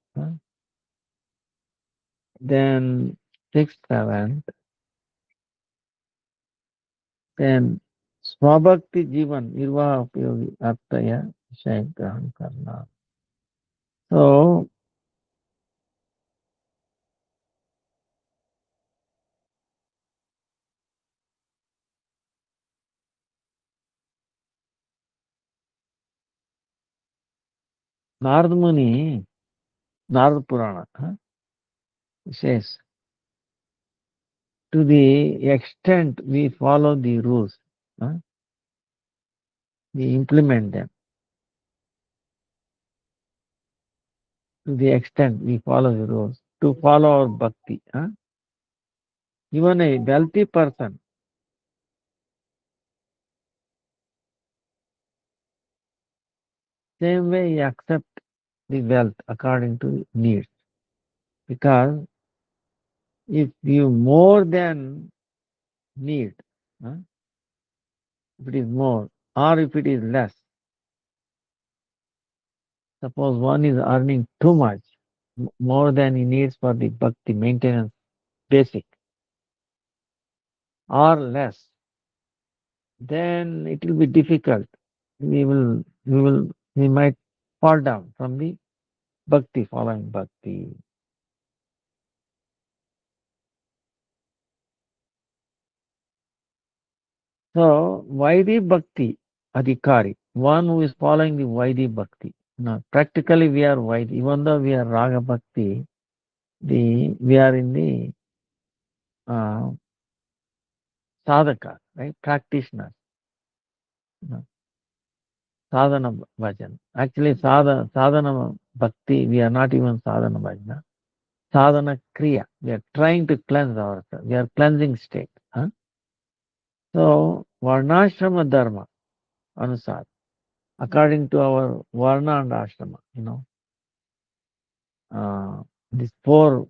Then sixth, seventh. Then Swabhakti Jivan Nirvaha Upayogi Artaya Vishaya Graham Karna. So Narad Muni, Narad Purana says, to the extent we follow the rules, we implement them. To the extent we follow the rules, to follow our bhakti. Even a wealthy person, same way he accept the wealth according to needs. Because if you more than need, if it is more, or if it is less, suppose one is earning too much, more than he needs for the bhakti maintenance, basic, or less, then it will be difficult. We might fall down from the bhakti, following bhakti. So, Vaidhi Bhakti Adhikari, one who is following the Vaidhi Bhakti. Now, practically we are Vaidhi, even though we are Raga Bhakti, we are in the uh, sadhaka, right? Practitioners, you know, sadhana bhajan. Actually, sadhana bhakti, we are not even sadhana bhajana. Sadhana kriya, we are trying to cleanse ourselves. We are cleansing state. So, varnashrama dharma, anusar, according to our varna and ashrama, these four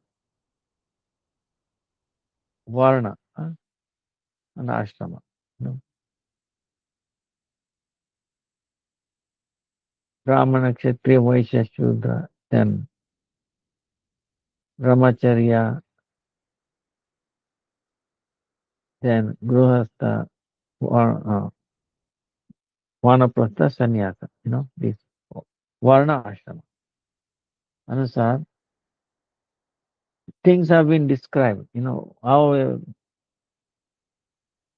varna and ashrama. Brahmana, Kshatriya, Vaishya, Shudra, then Brahmacharya, then Gruhastha, Vanaprastha, Sannyasa, these Varna Ashrama. Anusar, things have been described, how a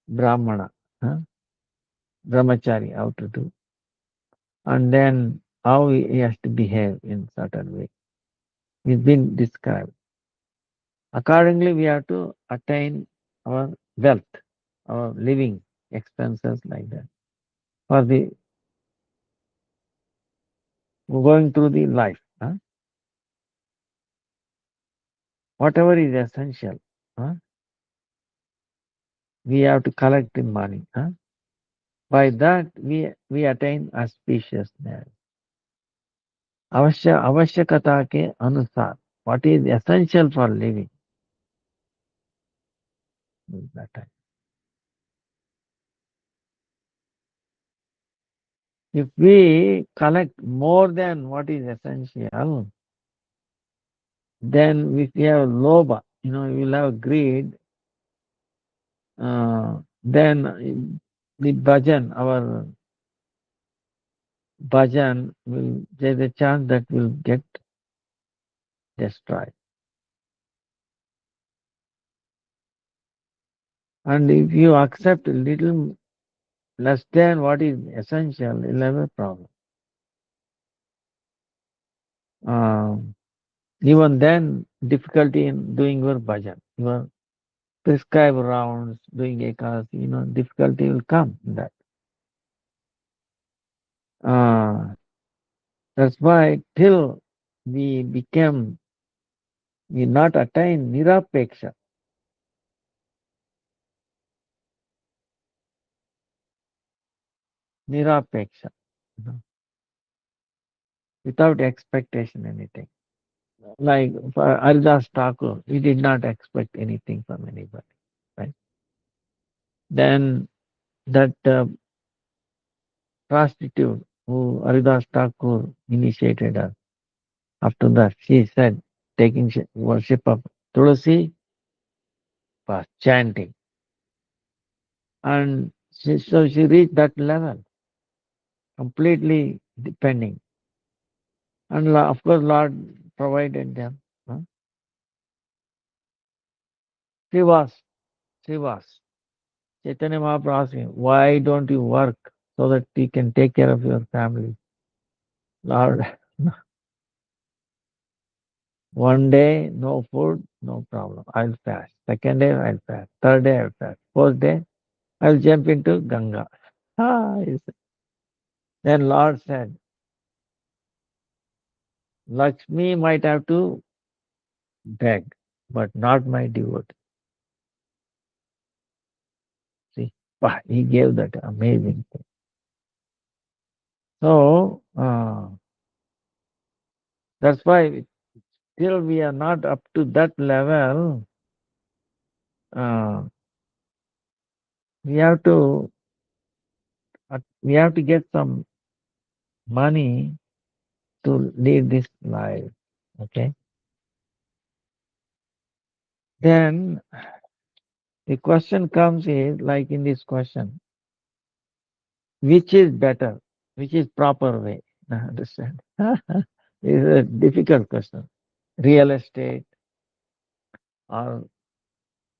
Brahmana, Brahmachari, how to do, and then how he has to behave in certain way. It's been described. Accordingly, we have to attain our wealth, our living expenses like that. For the going through the life, whatever is essential, we have to collect the money. By that, we attain auspiciousness. Avashyakata ke anusar. What is essential for living? That time. If we collect more than what is essential, then if we have loba, we will have greed, then the bhajan, our bhajan, there's a chance that will get destroyed. And if you accept a little less than what is essential, you'll have a problem. Even then, difficulty in doing your bhajan, your prescribed rounds, doing ekadasi, difficulty will come in that. That's why till we not attain nirapeksha. Nirapeksha, without expectation anything. like for Haridas Thakur, he did not expect anything from anybody. Right? Then that prostitute who Haridas Thakur initiated her, after that she said, taking worship of Tulasi was chanting. And so she reached that level, completely depending. And of course, Lord provided them. Huh? She was, she was. Chaitanya Mahaprabhu asked him, why don't you work so that you can take care of your family? Lord, one day, no food, no problem. I'll fast. Second day, I'll fast. Third day, I'll fast. Fourth day, I'll jump into Ganga. Then Lord said, Lakshmi might have to beg, but not my devotee. See, he gave that amazing thing. So, that's why till we are not up to that level, uh, we have to we have to get some money to lead this life. Okay. Then the question comes is like in this question, which is better? Which is proper way? Understand? It's a difficult question. Real estate or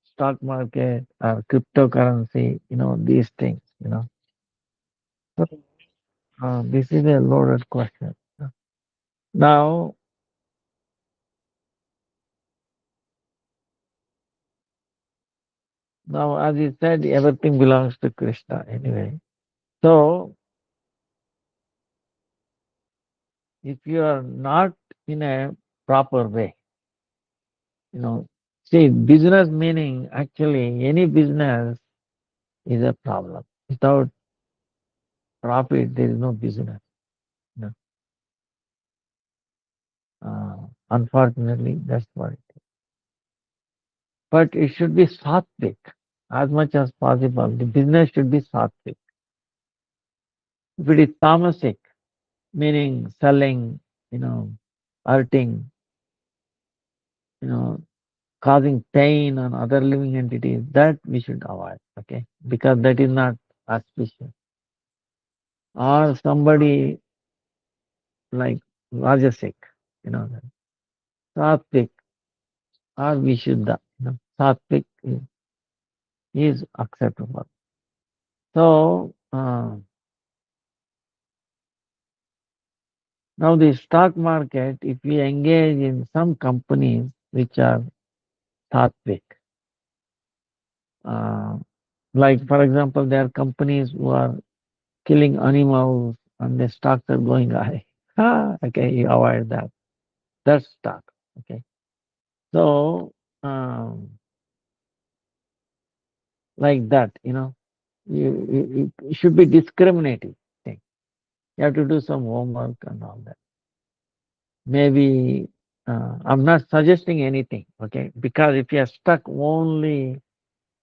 stock market or cryptocurrency, these things, So, this is a loaded question. Now, as you said, everything belongs to Krishna anyway. So, if you are not in a proper way, you know, see, business meaning actually any business is a problem. Without profit, there is no business. You know. Unfortunately, that's what it is. But it should be sattvic as much as possible. The business should be sattvic. If it is tamasic, meaning selling, hurting, you know, causing pain on other living entities, that we should avoid, okay? Because that is not auspicious. Or somebody like Rajasic, you know, Sattvic or Vishuddha, Sattvic is acceptable. So, now the stock market, if we engage in some companies which are Sattvic, uh, like for example, there are companies who are killing animals and the stocks are going high. Okay, you avoid that. That's stock. Okay. So, like that, you should be discriminating thing. You have to do some homework and all that. Maybe I'm not suggesting anything, okay? Because if you're stuck only,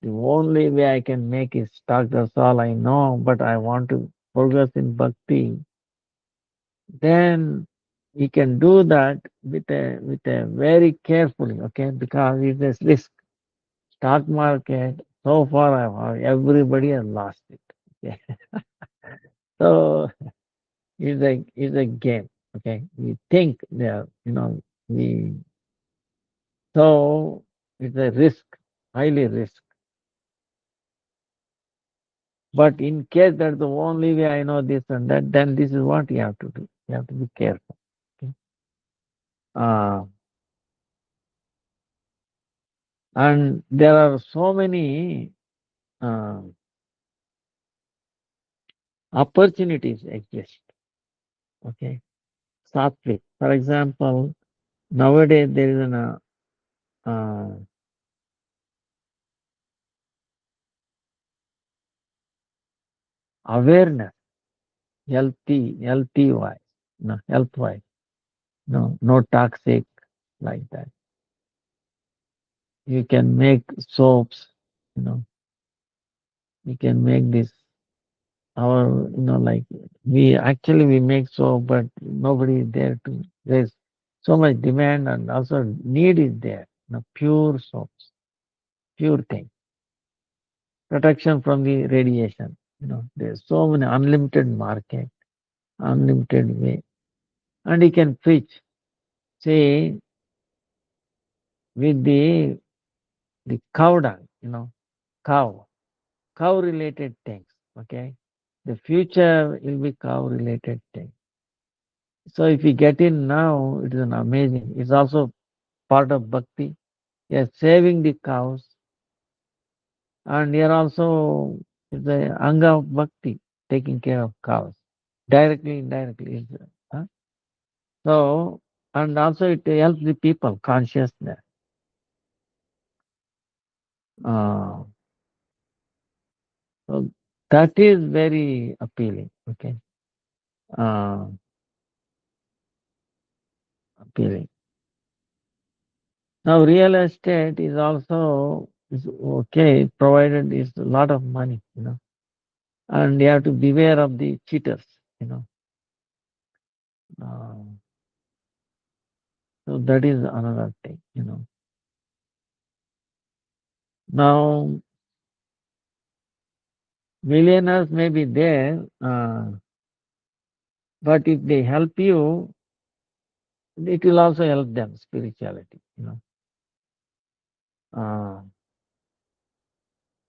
the only way I can make is stuck, that's all I know, but I want to progress in bhakti, then you can do that with a very carefully, okay? Because it's a risk. Stock market, so far I've heard everybody has lost it. Okay. So it's a game. Okay. We think there, we so it's a risk, highly risk. But in case that's the only way I know this and that, then this is what you have to do. You have to be careful. Okay? Uh, and there are so many uh, opportunities exist. Okay. Sattvic. For example, nowadays there is an uh, awareness, healthy wise, health wise. No toxic. like that. You can make soaps, you know, you can make this our, like we make soap, but nobody is there to, there's so much demand and also need is there, pure soaps, pure thing, protection from the radiation, there's so many unlimited market, unlimited way, and you can pitch, say, with the cow dung, cow, cow related things, okay? The future will be cow related thing. So if you get in now, it is an amazing. It's also part of bhakti. You're saving the cows, and you're also the anga of bhakti, taking care of cows, directly, indirectly. Huh? So, and also it helps the people consciousness. Uh, so that is very appealing. Okay, uh, appealing. Now, real estate is also is okay, provided it's a lot of money, and you have to beware of the cheaters, you know. Uh, so that is another thing. Now, millionaires may be there, but if they help you, it will also help them spirituality. Uh,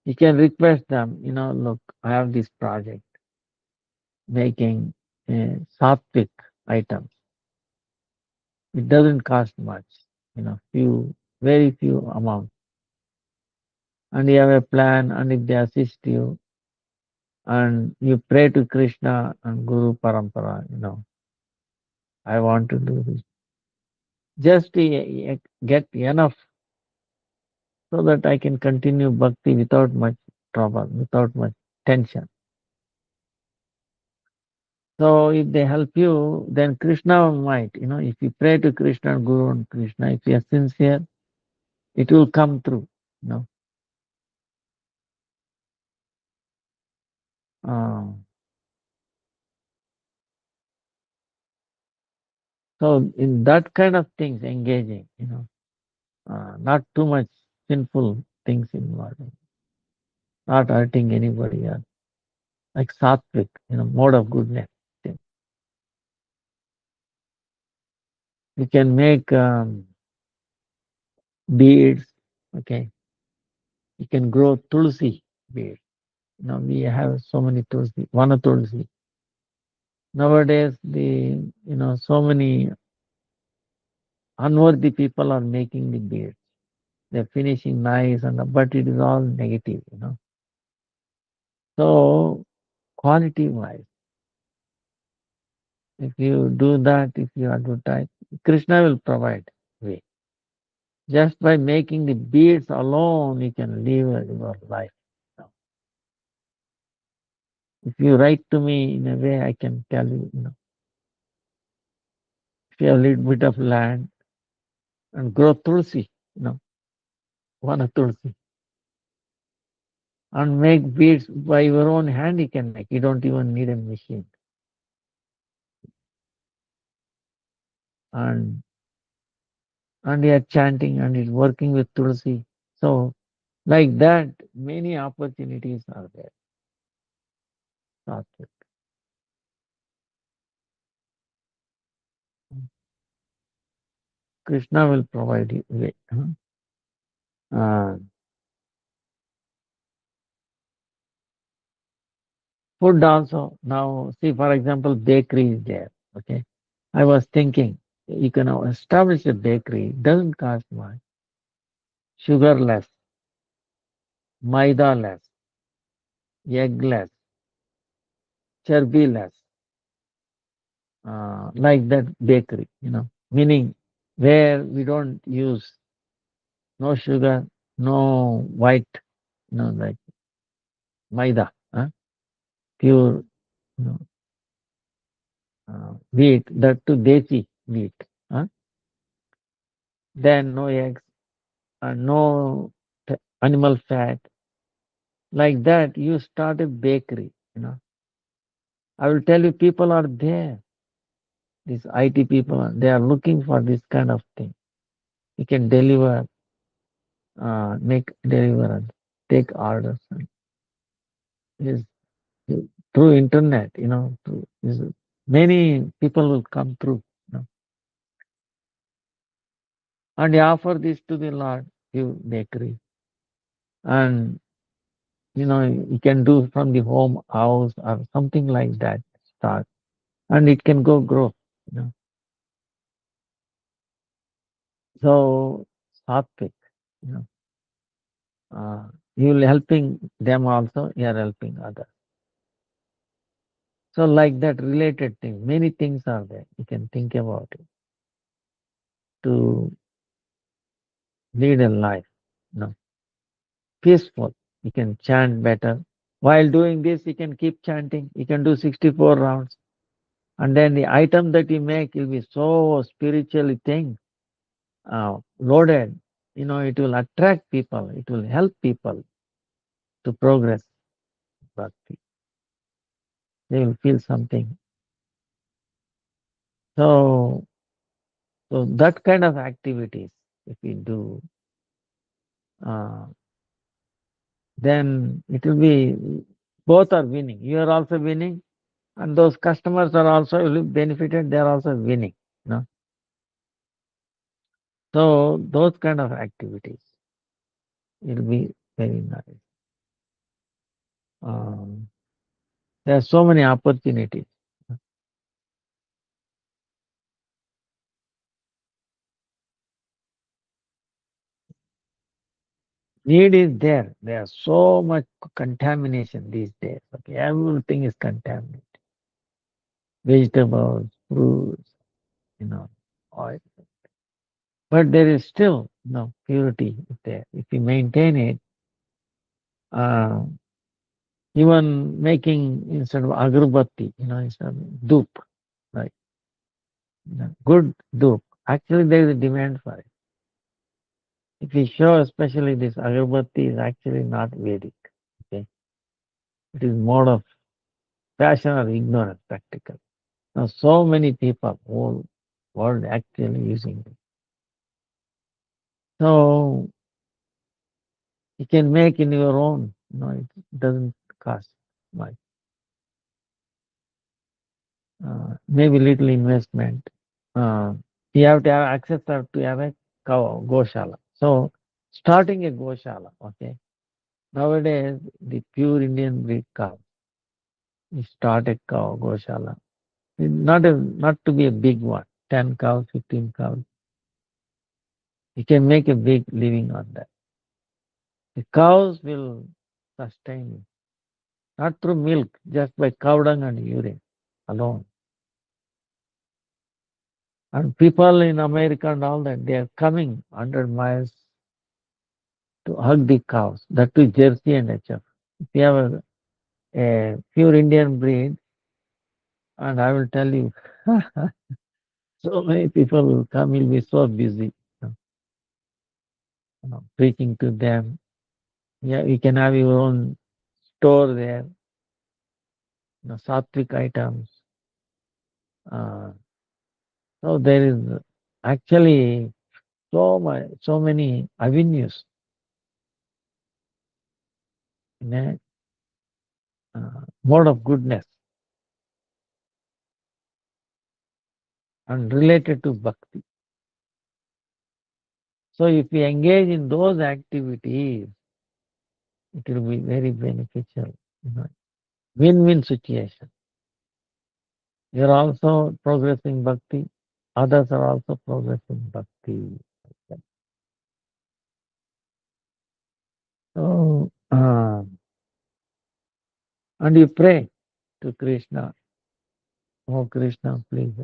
you can request them, look, I have this project making sattvic items. It doesn't cost much, very few amount. And you have a plan, and if they assist you, and you pray to Krishna and Guru Parampara, I want to do this. Just get enough so that I can continue bhakti without much trouble, without much tension. So if they help you, then Krishna might, if you pray to Krishna and Guru and Krishna, if you are sincere, it will come through, you know. Uh, so in that kind of things, engaging, not too much sinful things involved, not hurting anybody else, like sattvic, mode of goodness. You can make beads, okay. You can grow tulsi beads. We have so many tulsi, one tulsi. Nowadays, so many unworthy people are making the beads. They're finishing nice, but it is all negative. So quality wise, if you do that, if you advertise, Krishna will provide way. Just by making the beads alone, you can live your life. If you write to me in a way, I can tell you, if you have a little bit of land and grow tulsi, one tulsi, and make beads by your own hand, you can make. You don't even need a machine. And you are chanting and it's working with tulsi. So like that, many opportunities are there. Sattvic. Krishna will provide you way. Uh, food also. Now, see, for example, bakery is there. Okay. I was thinking, you can establish a bakery, doesn't cost much. Sugar less, maida less, egg less, charbi less. Like that bakery, meaning where we don't use no sugar, no white, like maida, pure, you know, wheat, that to desi wheat. Huh? then no eggs, and no animal fat. Like that, you start a bakery. I will tell you, people are there. These IT people, they are looking for this kind of thing. You can deliver, make deliverance, take orders. And is through internet, many people will come through, and you offer this to the Lord, you bakery, and you can do from the home house or something like that. Start, and it can go grow. You know, so sattvic, you know, you will helping them also. You are helping others. So like that, related things. Many things are there. You can think about it to lead a life. You know, peaceful. You can chant better. While doing this, you can keep chanting. You can do 64 rounds. And then the item that you make will be so spiritually loaded. It will attract people. It will help people to progress. Bhakti. They will feel something. So, so that kind of activities, if we do, uh, then it will be both are winning. You are also winning, and those customers are also will be benefited. They are also winning. You know? So those kind of activities will be very nice. Um, there are so many opportunities. Need is there. There's so much contamination these days. Okay, everything is contaminated. Vegetables, fruits, oil. But there is still purity there. If you maintain it, uh, even making instead of agarbatti, instead of dup, right? Good dup. Actually, there is a demand for it. If we show, especially this agarbatti is actually not Vedic. Okay, it is more of passion or ignorance, practical. Now, so many people, whole world actually using it. So you can make in your own. It doesn't cost much. Maybe little investment. Uh, you have to have access to have a cow, goshala. So starting a goshala, okay. Nowadays, the pure Indian breed cow, you start a cow, goshala. Not to be a big one, 10 cows, 15 cows. You can make a big living on that. The cows will sustain you, not through milk, just by cow dung and urine alone. And people in America and all that, they are coming 100 miles to hug the cows, that too Jersey and HF. If you have a pure Indian breed, and I will tell you, so many people will come, you'll be so busy preaching to them. Yeah, you can have your own store there, sattvic items. Uh, so there is actually so many avenues in a mode of goodness and related to bhakti. So if we engage in those activities, it will be very beneficial. Win-win situation. You're also progressing bhakti. Others are also progressing bhakti. So, and you pray to Krishna. Oh Krishna, please,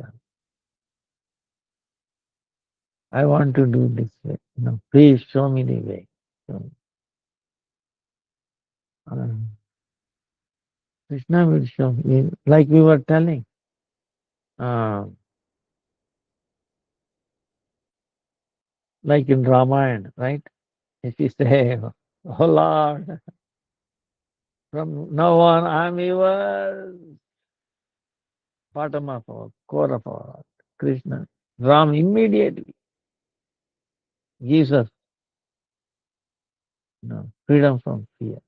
I want to do this way. Please show me the way. So, um, Krishna will show me, like we were telling. Uh, Like in Ramayana, right? If you say, "Oh Lord, from now on I'm your bottom of our core of our heart," Krishna, Ram immediately gives us, freedom from fear.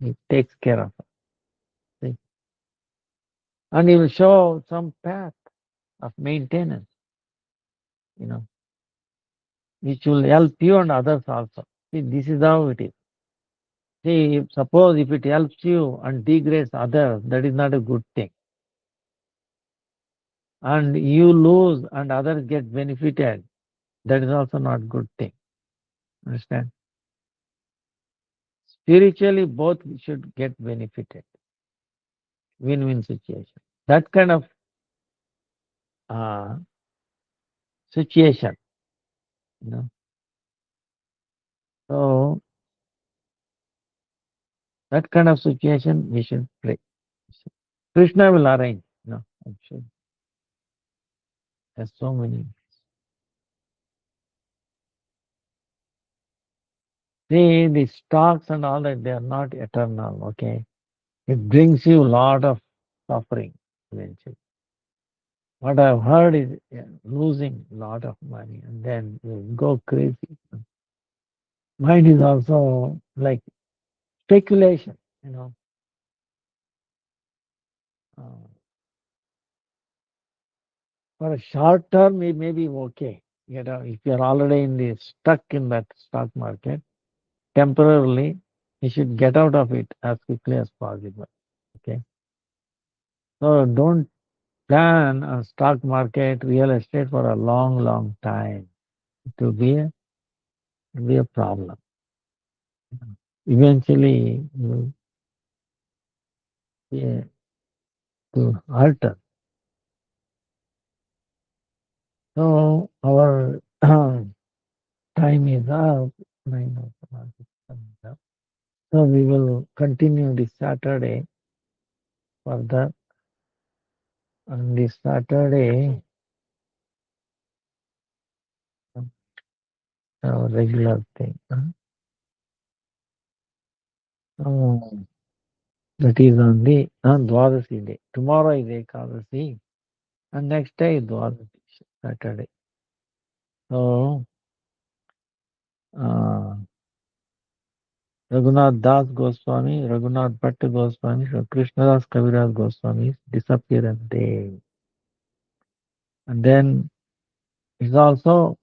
He takes care of us. See? And he will show some path of maintenance, you know, which will help you and others also. See, this is how it is. See, suppose if it helps you and degrades others, that is not a good thing. And you lose and others get benefited, that is also not good thing. Understand? Spiritually, both should get benefited. Win-win situation. That kind of uh, situation, you know. So that kind of situation we should pray. Krishna will arrange. No, I'm sure. There's so many. See, the stocks and all that, they are not eternal, okay? It brings you a lot of suffering eventually. What I've heard is losing a lot of money and then you go crazy. Mind is also like speculation, you know. Uh, for a short term, it may be okay. You know, if you're already stuck in that stock market, temporarily, you should get out of it as quickly as possible. Okay. So don't plan a stock market, real estate for a long, long time. It will be a problem. Eventually, you will be to alter. So our time is up. 9 o'clock is coming up. So we will continue this Saturday further. On this Saturday, our regular thing. Oh, that is on the Dwadasi day. Tomorrow is Ekadasi, and next day is Dwadasi, Saturday. So, uh, Raghunath Das Goswami, Raghunath Bhatt Goswami, Krishnadas Kaviraj Goswami's disappearance day. And then it's also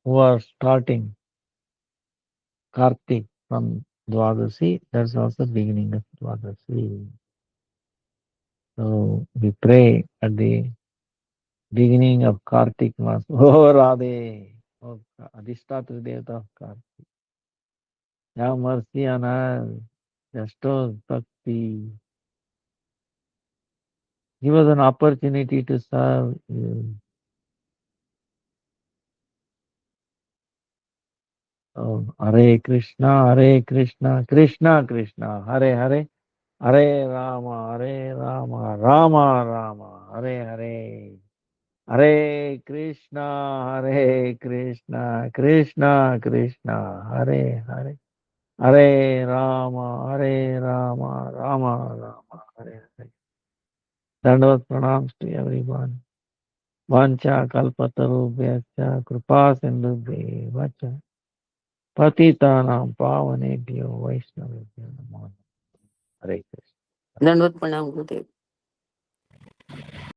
who are starting Kartik from Dwadasi. That's also beginning of Dwadasi. So we pray at the beginning of Kartik Mas. Oh Radhe, oh Adhishtatra Devata of Kartik. Have mercy on us. Just us bhakti. Give us an opportunity to serve you. Oh, Hare Krishna, Krishna Krishna, Hare Hare, Hare Rama, Rama Rama, Hare Hare. Hare Krishna, Krishna Krishna, Hare Hare. Hare Rama, Rama Rama, Hare Hare. Dandavat pranams to everyone. Vancha kalpatarubhyascha kripa sindhubhya vacha. Patitanam pavanebhyo vaishnavebhyo namo. Hare Krishna. दंडवत प्रणाम गुरुदेव।